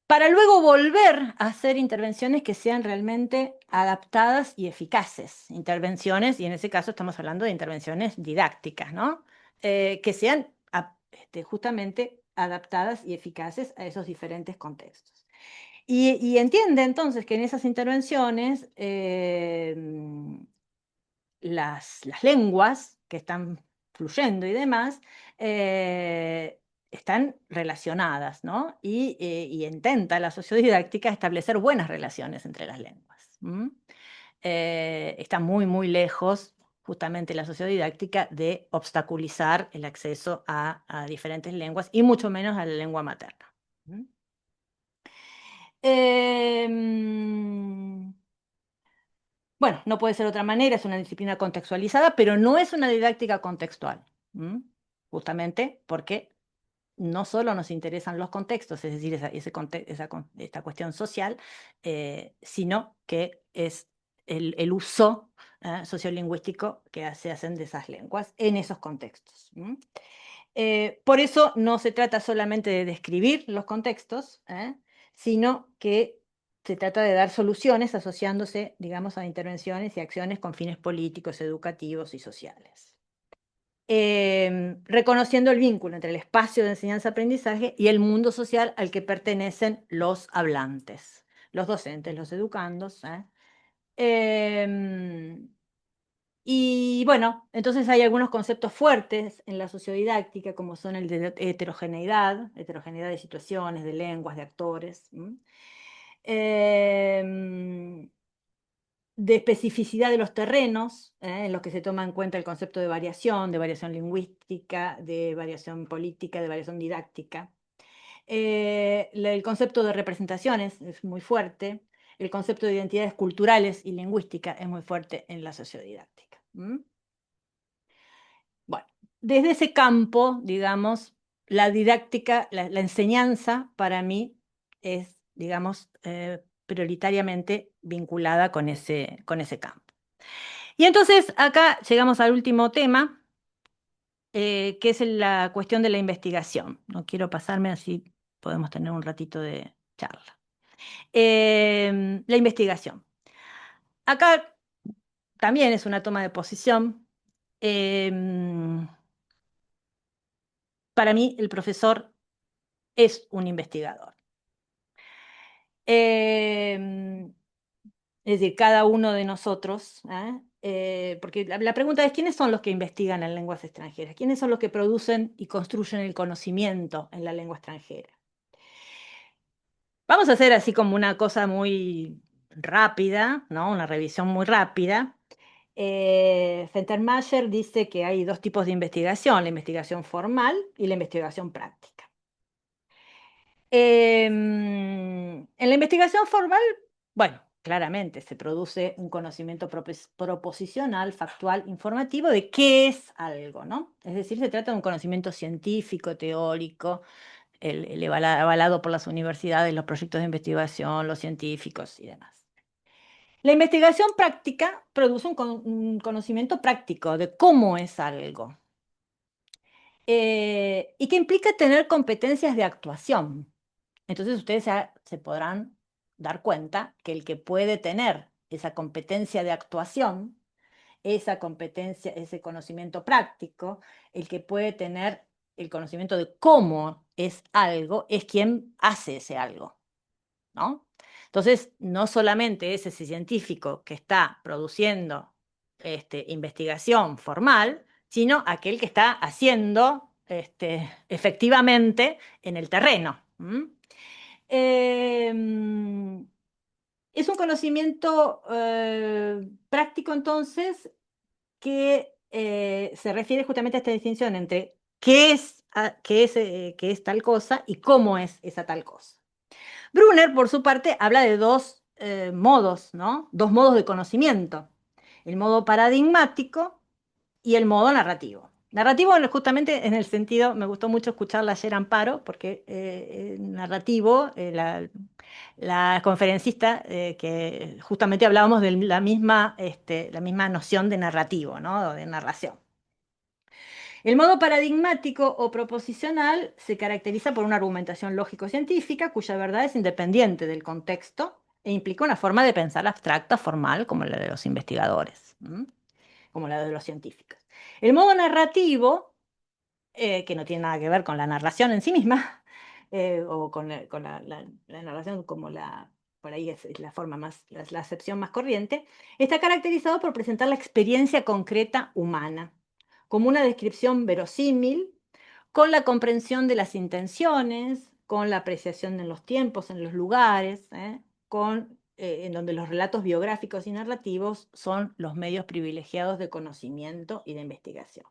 para luego volver a hacer intervenciones que sean realmente adaptadas y eficaces. Intervenciones, y en ese caso estamos hablando de intervenciones didácticas, ¿no? Que sean justamente adaptadas y eficaces a esos diferentes contextos. Y entiende entonces que en esas intervenciones las lenguas que están fluyendo y demás, están relacionadas, ¿no? Y intenta la sociodidáctica establecer buenas relaciones entre las lenguas. está muy, muy lejos, justamente la sociodidáctica, de obstaculizar el acceso a diferentes lenguas y mucho menos a la lengua materna. ¿Mm? Em, bueno, no puede ser de otra manera, es una disciplina contextualizada, pero no es una didáctica contextual. ¿Mm? Justamente porque no solo nos interesan los contextos, es decir, esta cuestión social, sino que es el uso sociolingüístico que se hacen de esas lenguas en esos contextos. Por eso no se trata solamente de describir los contextos, sino que se trata de dar soluciones asociándose, digamos, a intervenciones y acciones con fines políticos, educativos y sociales. Reconociendo el vínculo entre el espacio de enseñanza-aprendizaje y el mundo social al que pertenecen los hablantes, los docentes, los educandos. Em, y bueno, entonces hay algunos conceptos fuertes en la sociodidáctica, como son el de heterogeneidad de situaciones, de lenguas, de actores. Em, de especificidad de los terrenos, en los que se toma en cuenta el concepto de variación lingüística, de variación política, de variación didáctica. El concepto de representaciones es muy fuerte. El concepto de identidades culturales y lingüísticas es muy fuerte en la sociodidáctica. Bueno, desde ese campo, digamos, la didáctica, la enseñanza para mí es, digamos, prioritariamente vinculada con ese campo. Y entonces acá llegamos al último tema, que es la cuestión de la investigación. No quiero pasarme, así podemos tener un ratito de charla. La investigación. Acá también es una toma de posición. Para mí, el profesor es un investigador. Eh, es decir, cada uno de nosotros, porque la pregunta es, ¿quiénes son los que investigan en lenguas extranjeras? ¿Quiénes son los que producen y construyen el conocimiento en la lengua extranjera? Vamos a hacer así como una cosa muy rápida, ¿no? Una revisión muy rápida. Fentermacher dice que hay dos tipos de investigación, la investigación formal y la investigación práctica. En la investigación formal, bueno, claramente se produce un conocimiento proposicional, factual, informativo de qué es algo, ¿no? Es decir, se trata de un conocimiento científico, teórico, avalado por las universidades, los proyectos de investigación, los científicos y demás. La investigación práctica produce un conocimiento práctico de cómo es algo, y que implica tener competencias de actuación. Entonces ustedes ya se podrán dar cuenta que el que puede tener esa competencia de actuación, esa competencia, ese conocimiento práctico, el que puede tener el conocimiento de cómo es algo, es quien hace ese algo, ¿no? Entonces, no solamente es ese científico que está produciendo investigación formal, sino aquel que está haciendo efectivamente en el terreno. Eh, es un conocimiento práctico, entonces, que se refiere justamente a esta distinción entre qué es tal cosa y cómo es esa tal cosa. Brunner, por su parte, habla de dos modos, ¿no? Dos modos de conocimiento. El modo paradigmático y el modo narrativo. Narrativo justamente en el sentido, me gustó mucho escucharla ayer Amparo, porque narrativo, la conferencista, que justamente hablábamos de la misma noción de narrativo, ¿no? De narración. El modo paradigmático o proposicional se caracteriza por una argumentación lógico-científica cuya verdad es independiente del contexto e implica una forma de pensar abstracta, formal, como la de los investigadores, como la de los científicos. El modo narrativo, que no tiene nada que ver con la narración en sí misma, o con la narración como por ahí es la forma más, la acepción más corriente, está caracterizado por presentar la experiencia concreta humana, como una descripción verosímil, con la comprensión de las intenciones, con la apreciación en los tiempos, en los lugares, con en donde los relatos biográficos y narrativos son los medios privilegiados de conocimiento y de investigación.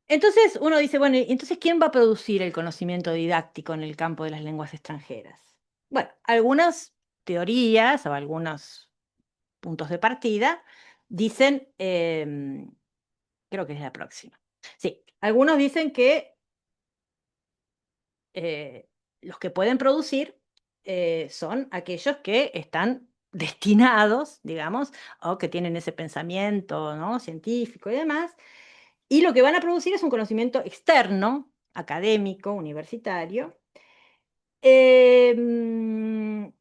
Entonces uno dice, bueno, ¿y entonces quién va a producir el conocimiento didáctico en el campo de las lenguas extranjeras? Bueno, algunas teorías o algunos puntos de partida dicen, creo que es la próxima. Sí, algunos dicen que los que pueden producir son aquellos que están destinados, digamos, o que tienen ese pensamiento, ¿no?, científico y demás, y lo que van a producir es un conocimiento externo, académico, universitario, em,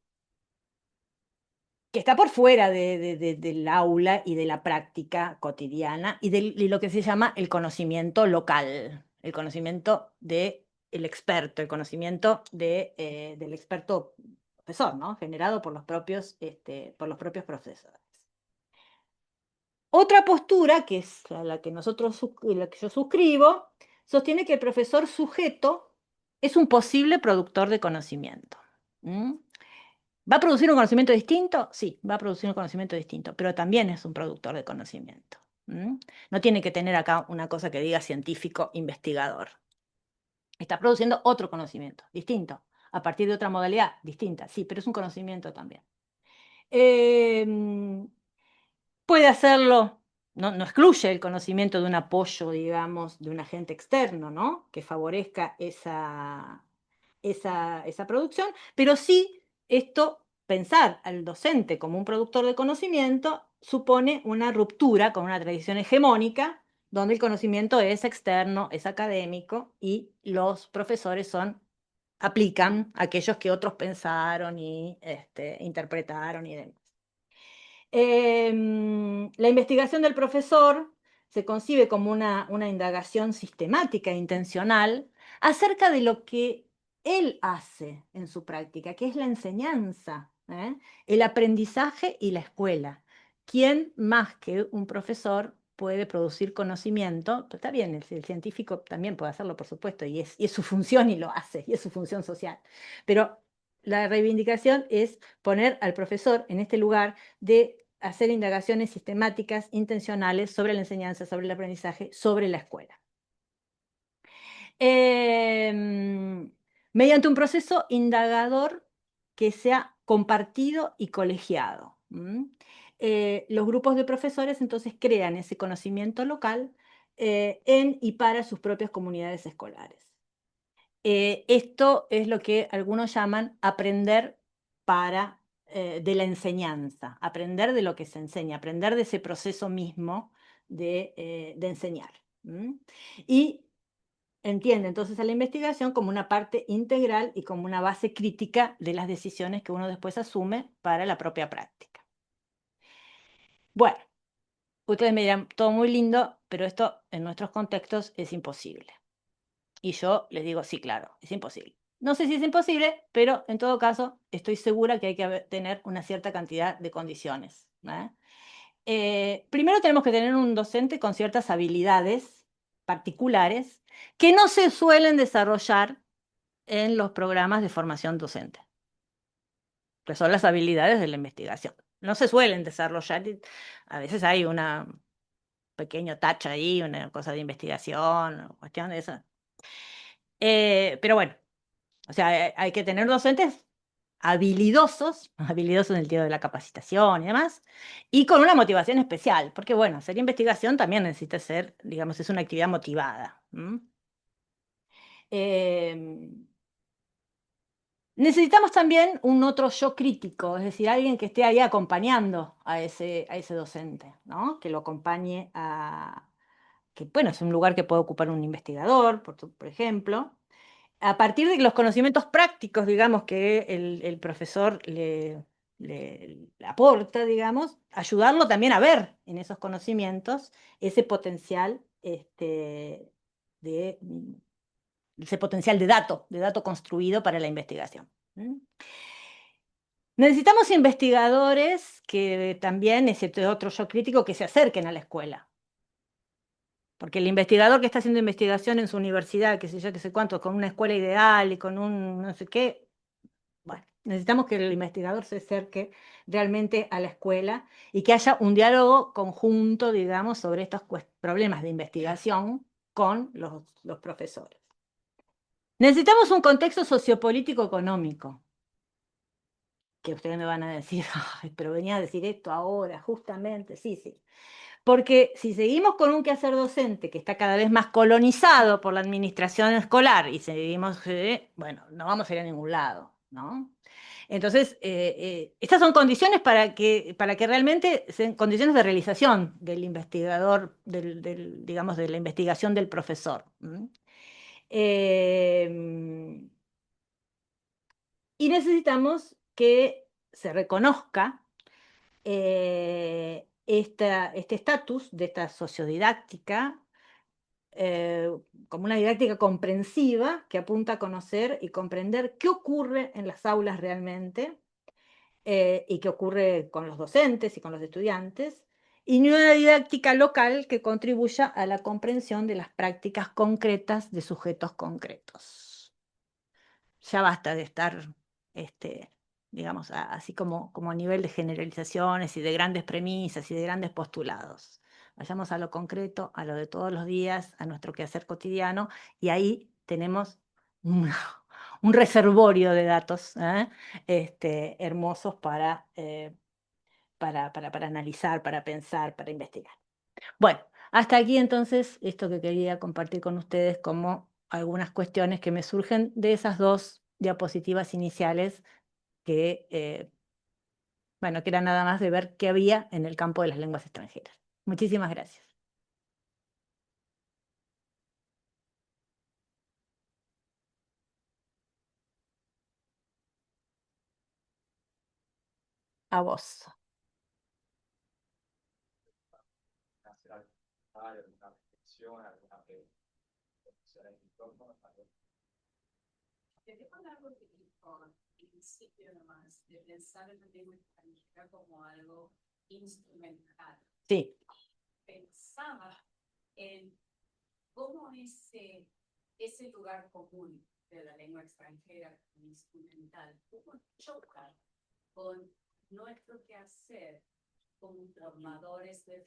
que está por fuera del aula y de la práctica cotidiana y lo que se llama el conocimiento local, el conocimiento del experto, el conocimiento del experto profesor, ¿no?, generado por los propios profesores. Otra postura, que es la que la que yo suscribo, sostiene que el profesor sujeto es un posible productor de conocimiento. ¿Mm? ¿Va a producir un conocimiento distinto? Sí, va a producir un conocimiento distinto, pero también es un productor de conocimiento. No tiene que tener acá una cosa que diga científico investigador. Está produciendo otro conocimiento, distinto, a partir de otra modalidad, distinta, sí, pero es un conocimiento también. Em, Puede hacerlo, no excluye el conocimiento de un apoyo, digamos, de un agente externo, ¿no?, que favorezca esa producción, pero sí esto, pensar al docente como un productor de conocimiento, supone una ruptura con una tradición hegemónica, donde el conocimiento es externo, es académico, y los profesores aplican aquellos que otros pensaron y interpretaron y demás. La investigación del profesor se concibe como una indagación sistemática e intencional acerca de lo que él hace en su práctica, que es la enseñanza, el aprendizaje y la escuela. ¿Quién más que un profesor puede producir conocimiento? Está bien, el científico también puede hacerlo, por supuesto, y es su función y lo hace, y es su función social. Pero la reivindicación es poner al profesor en este lugar de hacer indagaciones sistemáticas, intencionales, sobre la enseñanza, sobre el aprendizaje, sobre la escuela. Mediante un proceso indagador que sea compartido y colegiado. Los grupos de profesores entonces crean ese conocimiento local en y para sus propias comunidades escolares. Esto es lo que algunos llaman aprender de la enseñanza, aprender de lo que se enseña, aprender de ese proceso mismo de enseñar. Y entiende entonces a la investigación como una parte integral y como una base crítica de las decisiones que uno después asume para la propia práctica. Bueno, ustedes me dirán, todo muy lindo, pero esto en nuestros contextos es imposible. Y yo les digo, sí, claro, es imposible. No sé si es imposible, pero en todo caso estoy segura que hay que tener una cierta cantidad de condiciones. Primero tenemos que tener un docente con ciertas habilidades particulares que no se suelen desarrollar en los programas de formación docente, que son las habilidades de la investigación. No se suelen desarrollar, a veces hay una pequeño touch ahí, una cosa de investigación, cuestión de eso. Pero bueno, o sea, hay que tener docentes habilidosos, habilidosos en el sentido de la capacitación y demás, y con una motivación especial, porque bueno, hacer investigación también necesita ser, digamos, es una actividad motivada. Necesitamos también un otro yo crítico, es decir, alguien que esté ahí acompañando a ese docente, ¿no?, que lo acompañe que bueno, es un lugar que puede ocupar un investigador, por ejemplo, a partir de los conocimientos prácticos, digamos, que el profesor le aporta, digamos, ayudarlo también a ver en esos conocimientos ese potencial, de, ese potencial de dato construido para la investigación. Necesitamos investigadores que también, ese otro yo crítico, que se acerquen a la escuela. Porque el investigador que está haciendo investigación en su universidad, qué sé yo, qué sé cuánto, con una escuela ideal y con un no sé qué, bueno, Necesitamos que el investigador se acerque realmente a la escuela y que haya un diálogo conjunto, digamos, sobre estos problemas de investigación con los profesores. Necesitamos un contexto sociopolítico económico, que ustedes me van a decir, "Ay, pero venía a decir esto ahora, justamente", sí, sí. Porque si seguimos con un quehacer docente que está cada vez más colonizado por la administración escolar y seguimos, bueno, no vamos a ir a ningún lado, ¿no? Entonces, estas son condiciones para que realmente sean condiciones de realización del investigador, digamos, de la investigación del profesor. Eh, y necesitamos que se reconozca este estatus de esta sociodidáctica como una didáctica comprensiva que apunta a conocer y comprender qué ocurre en las aulas realmente y qué ocurre con los docentes y con los estudiantes, y no una didáctica local que contribuya a la comprensión de las prácticas concretas de sujetos concretos. Ya basta de estar, digamos, así como a nivel de generalizaciones y de grandes premisas y de grandes postulados. Vayamos a lo concreto, a lo de todos los días, a nuestro quehacer cotidiano, y ahí tenemos un, un reservorio de datos hermosos para analizar, para pensar, para investigar. Bueno, hasta aquí entonces esto que quería compartir con ustedes como algunas cuestiones que me surgen de esas dos diapositivas iniciales que, bueno, que era nada más de ver qué había en el campo de las lenguas extranjeras. Muchísimas gracias. A vos. Quería hablar contigo al principio nomás de pensar en la lengua extranjera como algo instrumental. Sí. Pensaba en cómo ese lugar común de la lengua extranjera como instrumental, cómo choca con nuestro quehacer como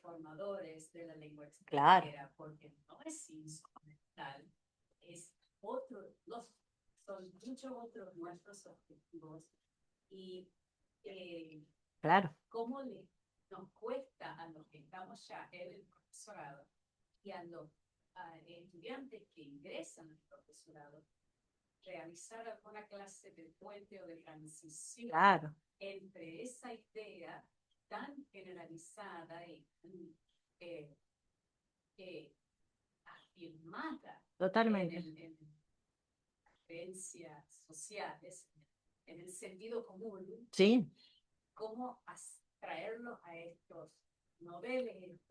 formadores de la lengua extranjera, claro, porque no es instrumental, es otro, son muchos otros nuestros objetivos y Claro. cómo nos cuesta a los que estamos ya en el profesorado y a los estudiantes que ingresan al profesorado realizar alguna clase de puente o de transición, Claro, entre esa idea tan generalizada y eh, afirmada totalmente. en creencias sociales, en el sentido común, Sí, cómo traerlo a estos noveles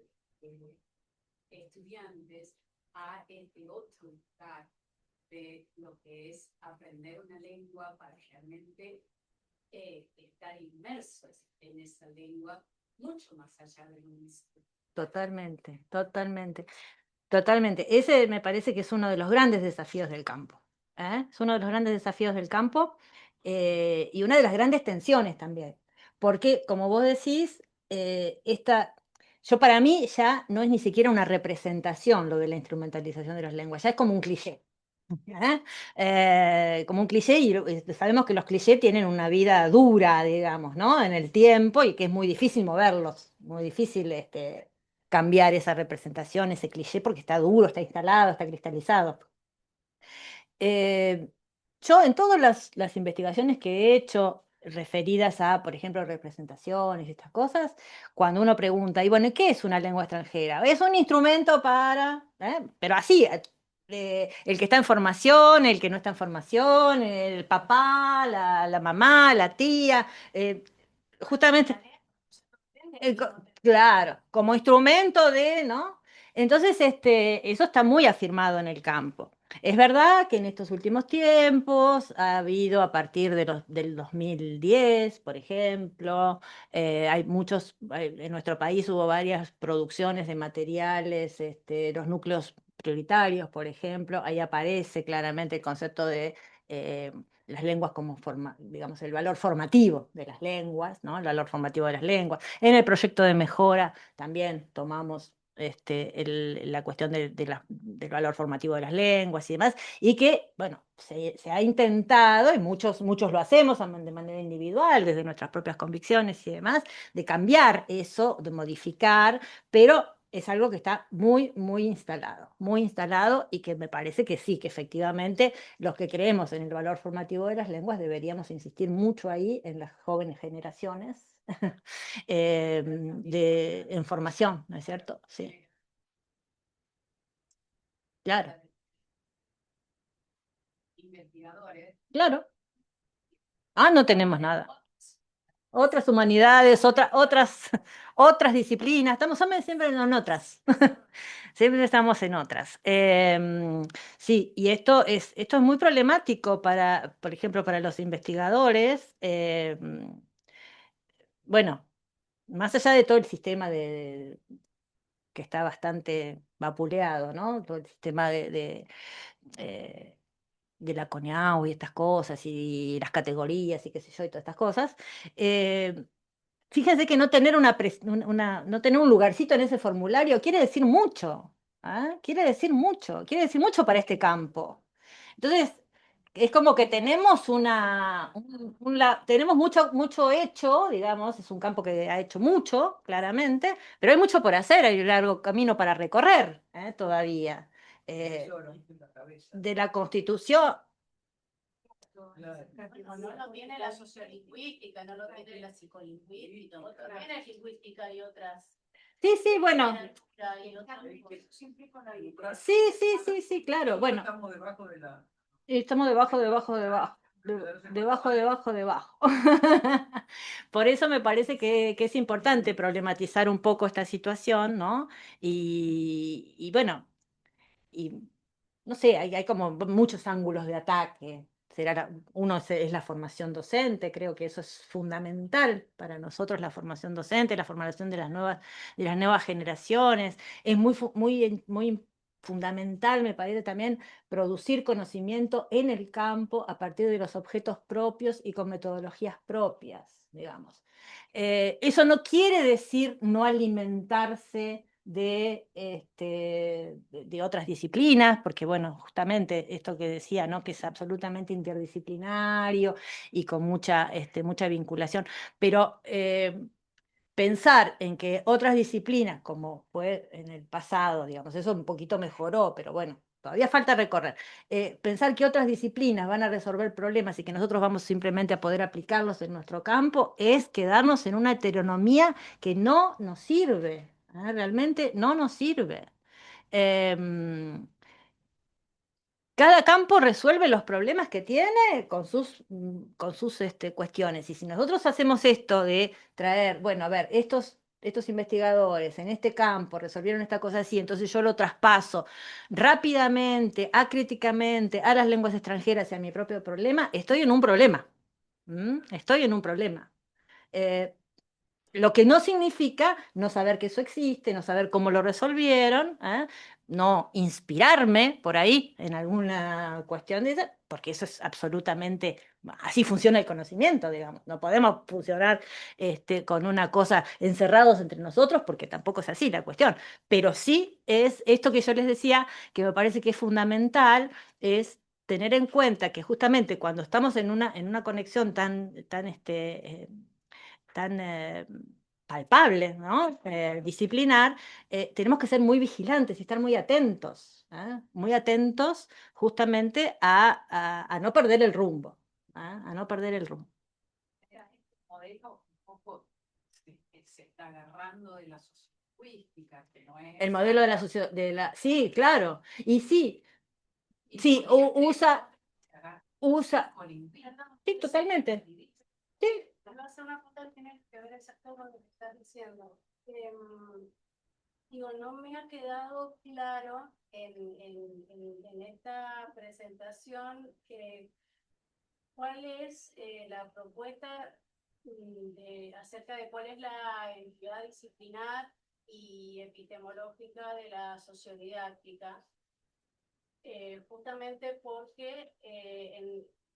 estudiantes a este otro lugar de lo que es aprender una lengua para realmente estar inmersos en esa lengua mucho más allá del mismo. totalmente, totalmente. Totalmente. Ese me parece que es uno de los grandes desafíos del campo. Es uno de los grandes desafíos del campo y una de las grandes tensiones también. Porque, como vos decís, yo para mí ya no es ni siquiera una representación lo de la instrumentalización de las lenguas, ya es como un cliché. Como un cliché, y sabemos que los clichés tienen una vida dura, digamos, ¿no? En el tiempo y que es muy difícil moverlos, muy difícil cambiar esa representación, ese cliché, porque está duro, está instalado, está cristalizado. Eh, yo en todas las investigaciones que he hecho referidas a, por ejemplo, representaciones y estas cosas, cuando uno pregunta, y bueno, ¿qué es una lengua extranjera? Es un instrumento para, pero así, el que está en formación, el que no está en formación, el papá, la mamá, la tía, justamente, claro, como instrumento de, ¿no? Entonces, eso está muy afirmado en el campo. Es verdad que en estos últimos tiempos ha habido, a partir del 2010, por ejemplo, en nuestro país hubo varias producciones de materiales, los núcleos prioritarios, por ejemplo, ahí aparece claramente el concepto de las lenguas como digamos, el valor formativo de las lenguas, ¿no? El valor formativo de las lenguas. En el proyecto de mejora también tomamos la cuestión del valor formativo de las lenguas y demás, y que, bueno, se ha intentado, y muchos lo hacemos de manera individual, desde nuestras propias convicciones y demás, de cambiar eso, de modificar, pero es algo que está muy instalado y que me parece que sí, que efectivamente los que creemos en el valor formativo de las lenguas deberíamos insistir mucho ahí en las jóvenes generaciones en formación, ¿no es cierto? Sí, claro, Investigadores. claro. Ah, no tenemos nada. Otras humanidades, otras disciplinas, estamos siempre en otras. Siempre estamos en otras. Sí, y esto es muy problemático por ejemplo, para los investigadores. Bueno, más allá de todo el sistema que está bastante vapuleado, ¿no? Todo el sistema eh, de la CONIAU y estas cosas, y las categorías y qué sé yo, y todas estas cosas. eh, Fíjense que no tener no tener un lugarcito en ese formulario quiere decir mucho. ¿Ah? Quiere decir mucho para este campo. Entonces, es como que tenemos tenemos mucho hecho, digamos, es un campo que ha hecho mucho, claramente, pero hay mucho por hacer, hay un largo camino para recorrer, todavía. Eh, de la Constitución. Bueno, no lo tiene la sociolingüística, no lo tiene la psicolingüística, también es lingüística y otras. Sí, sí, bueno. Y otras siempre con la Sí, sí, sí, sí, claro. Bueno, Estamos debajo de la... estamos debajo. Debajo. Por eso me parece que es importante problematizar un poco esta situación, ¿no? Y bueno, y no sé, hay como muchos ángulos de ataque. Uno es la formación docente, creo que eso es fundamental para nosotros, la formación docente, la formación de las nuevas generaciones. Es muy fundamental, me parece también, producir conocimiento en el campo a partir de los objetos propios y con metodologías propias, digamos. Eso no quiere decir no alimentarse de otras disciplinas, porque bueno, justamente esto que decía, ¿no? Que es absolutamente interdisciplinario y con mucha vinculación, pero pensar en que otras disciplinas, como fue en el pasado, digamos, eso un poquito mejoró, pero bueno, todavía falta recorrer. Pensar que otras disciplinas van a resolver problemas y que nosotros vamos simplemente a poder aplicarlos en nuestro campo es quedarnos en una heteronomía que no nos sirve, realmente no nos sirve. Em, Cada campo resuelve los problemas que tiene con sus cuestiones. Y si nosotros hacemos esto de traer, bueno, a ver, estos investigadores en este campo resolvieron esta cosa así, entonces yo lo traspaso rápidamente, acríticamente a las lenguas extranjeras y a mi propio problema, estoy en un problema. Estoy en un problema. Eh, lo que no significa no saber que eso existe, no saber cómo lo resolvieron, no inspirarme por ahí en alguna cuestión de esa, porque eso es absolutamente, así funciona el conocimiento, digamos. No podemos funcionar con una cosa encerrados entre nosotros, porque tampoco es así la cuestión. Pero sí es esto que yo les decía, que me parece que es fundamental, es tener en cuenta que justamente cuando estamos en una conexión tan palpable, ¿no? Disciplinar, tenemos que ser muy vigilantes y estar muy atentos, muy atentos justamente a no perder el rumbo, a no perder el rumbo. Este modelo un poco se está agarrando de la sociolingüística, que no es... El modelo de la sociedad, sí, claro, y sí, sí, usa, sí, totalmente, sí. Les voy a hacer una pregunta que tiene que ver exacto con lo que estás diciendo. Digo, no me ha quedado claro en esta presentación cuál es la propuesta acerca de cuál es la entidad disciplinar y epistemológica de la sociodidáctica. justamente porque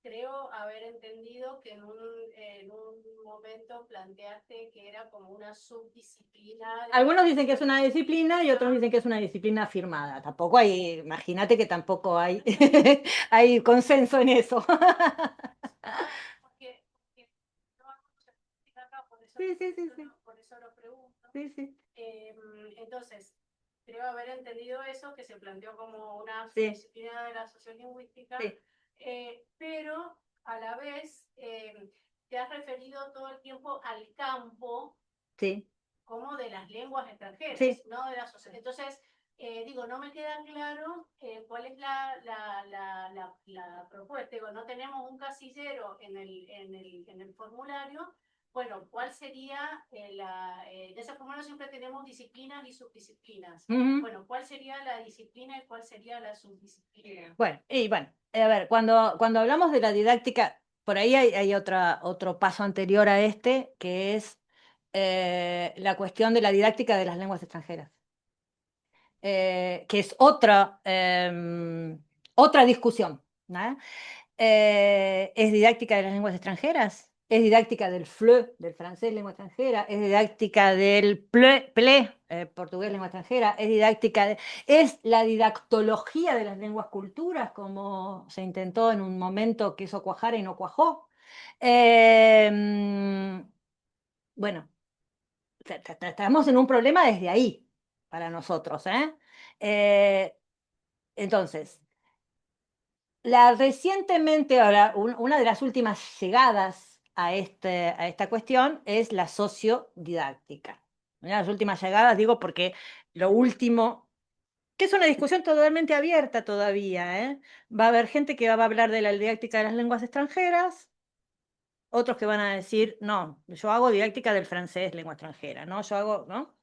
creo haber entendido que en un momento planteaste que era como una subdisciplina. Algunos dicen que es una disciplina y otros dicen que es una disciplina firmada. Tampoco hay, imagínate que tampoco hay, hay consenso en eso. Porque no hago mucha crítica acá, Sí, sí, sí, sí. por eso lo pregunto. Sí, sí. Entonces, creo haber entendido eso, que se planteó como una Sí. disciplina de la sociolingüística, Sí. pero a la vez te has referido todo el tiempo al campo Sí. como de las lenguas extranjeras, Sí. no de la sociedad. Entonces, digo, no me queda claro cuál es la propuesta. Digo, no tenemos un casillero en el formulario. Bueno, ¿cuál sería en ese formulario siempre tenemos disciplinas y subdisciplinas? Bueno, ¿cuál sería la disciplina y cuál sería la subdisciplina? Bueno, a ver, cuando hablamos de la didáctica, por ahí hay otro paso anterior a este, que es la cuestión de la didáctica de las lenguas extranjeras. Que es otra discusión, ¿no? ¿Es didáctica de las lenguas extranjeras? ¿Es didáctica del FLE, del francés, lengua extranjera? ¿Es didáctica del PLE, portugués, lengua extranjera? ¿Es la didactología de las lenguas culturas, como se intentó en un momento que eso cuajara y no cuajó? Bueno, estamos en un problema desde ahí, para nosotros, ¿eh? Entonces, recientemente, ahora, una de las últimas llegadas a esta cuestión es la sociodidáctica. Una de las últimas llegadas, digo, porque lo último, que es una discusión totalmente abierta todavía, ¿eh? Va a haber gente que va a hablar de la didáctica de las lenguas extranjeras, otros que van a decir, no, yo hago didáctica del francés, lengua extranjera, ¿no? Yo hago, ¿no?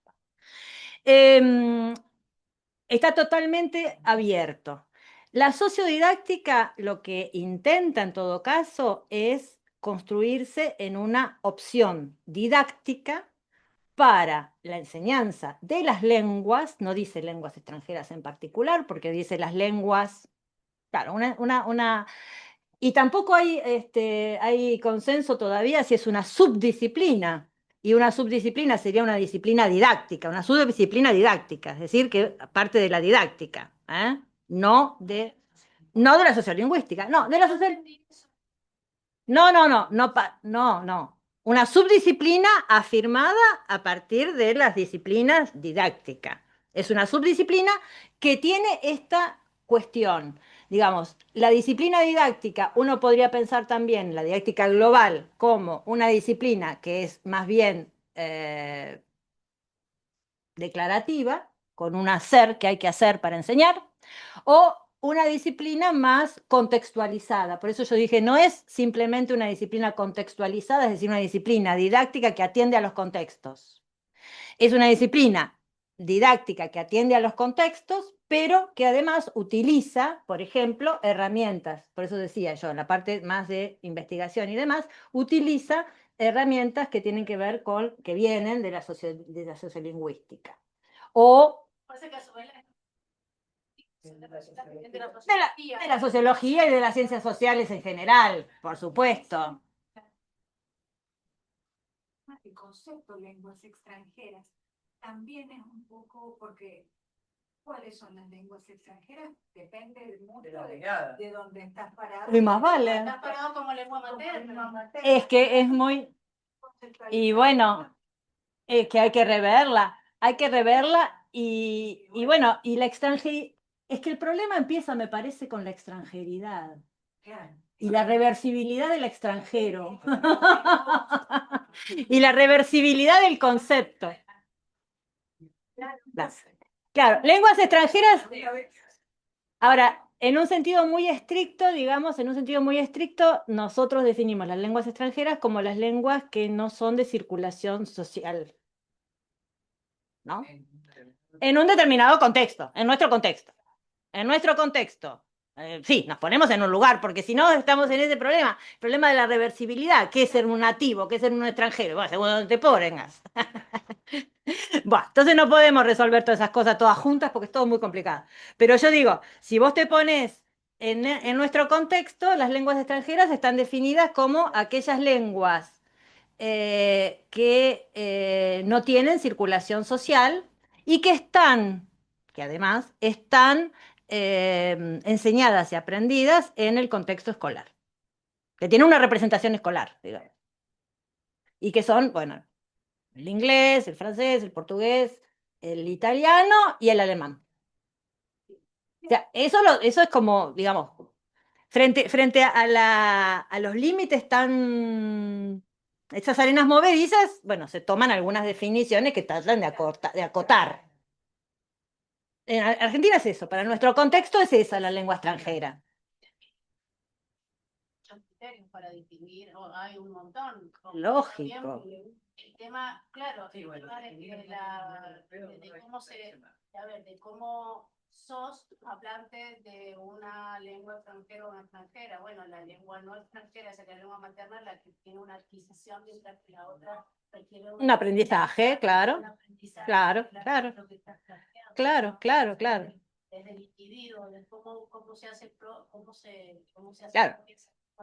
Está totalmente abierto. La sociodidáctica lo que intenta en todo caso es construirse en una opción didáctica para la enseñanza de las lenguas, no dice lenguas extranjeras en particular, porque dice las lenguas, claro, y tampoco hay consenso todavía si es una subdisciplina. Y una subdisciplina sería una disciplina didáctica, una subdisciplina didáctica, es decir, que parte de la didáctica, ¿eh? No de la sociolingüística, no, de la no. Una subdisciplina afirmada a partir de las disciplinas didácticas. Es una subdisciplina que tiene esta cuestión. Digamos, la disciplina didáctica, uno podría pensar también la didáctica global como una disciplina que es más bien declarativa, con un hacer que hay que hacer para enseñar, o una disciplina más contextualizada. Por eso yo dije, no es simplemente una disciplina contextualizada, es decir, una disciplina didáctica que atiende a los contextos. Es una disciplina didáctica que atiende a los contextos, pero que además utiliza, por ejemplo, herramientas. Por eso decía yo, en la parte más de investigación y demás, utiliza herramientas que tienen que ver con, que vienen de la sociolingüística. O de la sociología y de las ciencias sociales en general, por supuesto. El concepto de lenguas extranjeras también es un poco porque ¿cuáles son las lenguas extranjeras? Depende mucho de dónde estás parado. Y más vale. Estás parado como lengua materna. Es que es muy... Y bueno, es que hay que reverla y bueno, y la extranjería... Es que el problema empieza, me parece, con la extranjeridad. Y la reversibilidad del extranjero. Y la reversibilidad del concepto. Claro, lenguas extranjeras. Ahora, en un sentido muy estricto, digamos, en un sentido muy estricto, nosotros definimos las lenguas extranjeras como las lenguas que no son de circulación social, ¿no? En un determinado contexto, en nuestro contexto. En nuestro contexto. Sí, nos ponemos en un lugar, porque si no estamos en ese problema, el problema de la reversibilidad, ¿qué es ser un nativo? ¿Qué es ser un extranjero? Bueno, según donde te pongas. Bueno, entonces no podemos resolver todas esas cosas todas juntas porque es todo muy complicado. Pero yo digo, si vos te pones en nuestro contexto, las lenguas extranjeras están definidas como aquellas lenguas que no tienen circulación social y que además están enseñadas y aprendidas en el contexto escolar, que tienen una representación escolar, digamos, y que son, bueno, el inglés, el francés, el portugués, el italiano y el alemán. O sea, eso es como, digamos, frente a los límites tan, esas arenas movedizas, bueno, se toman algunas definiciones que tratan de acotar. En Argentina es eso, para nuestro contexto es esa la lengua extranjera. Muchos criterios para distinguir, hay un montón. Lógico. El tema, claro, el tema de cómo de cómo sos hablante de una lengua extranjera o una extranjera. Bueno, la lengua no extranjera es la lengua materna, la que tiene una adquisición, mientras que la otra requiere un aprendizaje, claro. Claro, claro. Claro, claro, claro. Desde el individuo, de cómo se hace, cómo se hace. Claro.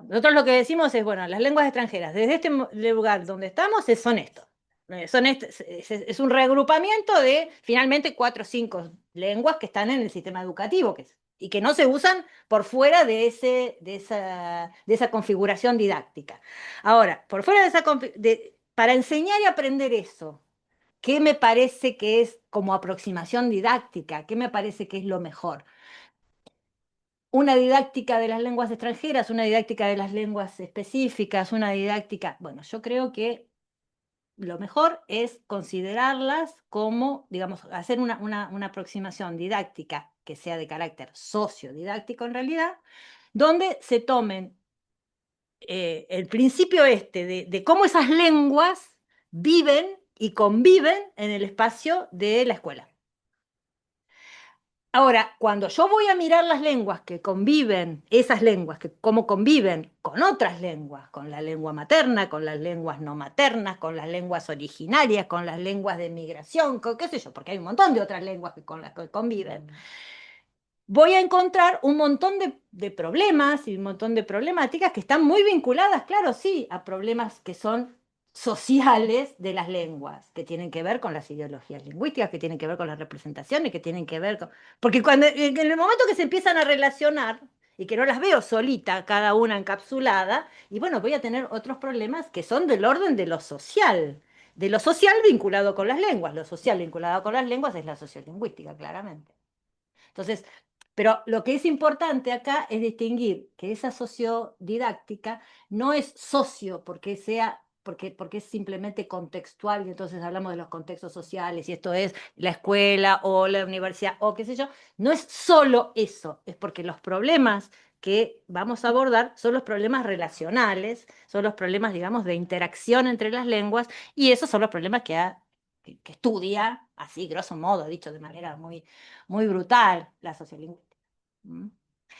Nosotros lo que decimos es, bueno, las lenguas extranjeras, desde este lugar donde estamos, son esto. Es un reagrupamiento de finalmente 4 o 5 lenguas que están en el sistema educativo y que no se usan por fuera de esa configuración didáctica. Ahora, por fuera de esa para enseñar y aprender eso, ¿qué me parece que es como aproximación didáctica? ¿Qué me parece que es lo mejor? Una didáctica de las lenguas extranjeras, una didáctica de las lenguas específicas, una didáctica, bueno, yo creo que lo mejor es considerarlas como, digamos, hacer una aproximación didáctica que sea de carácter sociodidáctico en realidad, donde se tomen el principio de cómo esas lenguas viven y conviven en el espacio de la escuela. Ahora, cuando yo voy a mirar las lenguas que conviven, esas lenguas que cómo conviven con otras lenguas, con la lengua materna, con las lenguas no maternas, con las lenguas originarias, con las lenguas de migración, con qué sé yo, porque hay un montón de otras lenguas con las que conviven, voy a encontrar un montón de problemas y un montón de problemáticas que están muy vinculadas, claro, sí, a problemas que son sociales de las lenguas, que tienen que ver con las ideologías lingüísticas, que tienen que ver con las representaciones, que tienen que ver con... Porque en el momento que se empiezan a relacionar, y que no las veo solita, cada una encapsulada, y bueno, voy a tener otros problemas que son del orden de lo social vinculado con las lenguas. Lo social vinculado con las lenguas es la sociolingüística, claramente. Entonces, pero lo que es importante acá es distinguir que esa sociodidáctica no es socio porque es simplemente contextual y entonces hablamos de los contextos sociales y esto es la escuela o la universidad o qué sé yo, no es solo eso, es porque los problemas que vamos a abordar son los problemas relacionales, son los problemas, digamos, de interacción entre las lenguas y esos son los problemas que estudia, así grosso modo, dicho de manera muy, muy brutal, la sociolingüística. ¿Mm?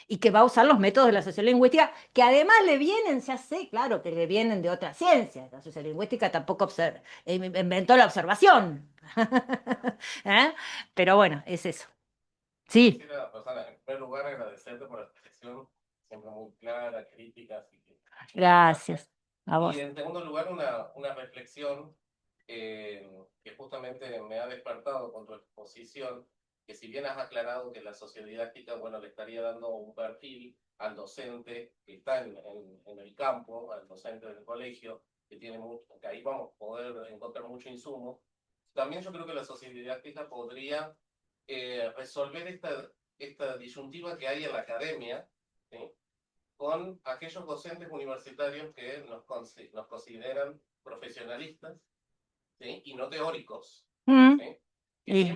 Y que va a usar los métodos de la sociolingüística, que además le vienen, ya sé, claro, que le vienen de otras ciencias. La sociolingüística tampoco inventó la observación. ¿Eh? Pero bueno, es eso. Sí. Quisiera, Rosana, en primer lugar agradecerte por la expresión siempre muy clara, crítica. Así que... Gracias. A vos. Y en segundo lugar, una reflexión que justamente me ha despertado con tu exposición, que si bien has aclarado que la sociodidáctica, bueno, le estaría dando un perfil al docente que está en el campo, al docente del colegio, que ahí vamos a poder encontrar mucho insumo, también yo creo que la sociodidáctica podría resolver esta disyuntiva que hay en la academia, ¿sí?, con aquellos docentes universitarios que nos consideran profesionalistas, ¿sí?, y no teóricos, ¿sí? Que siempre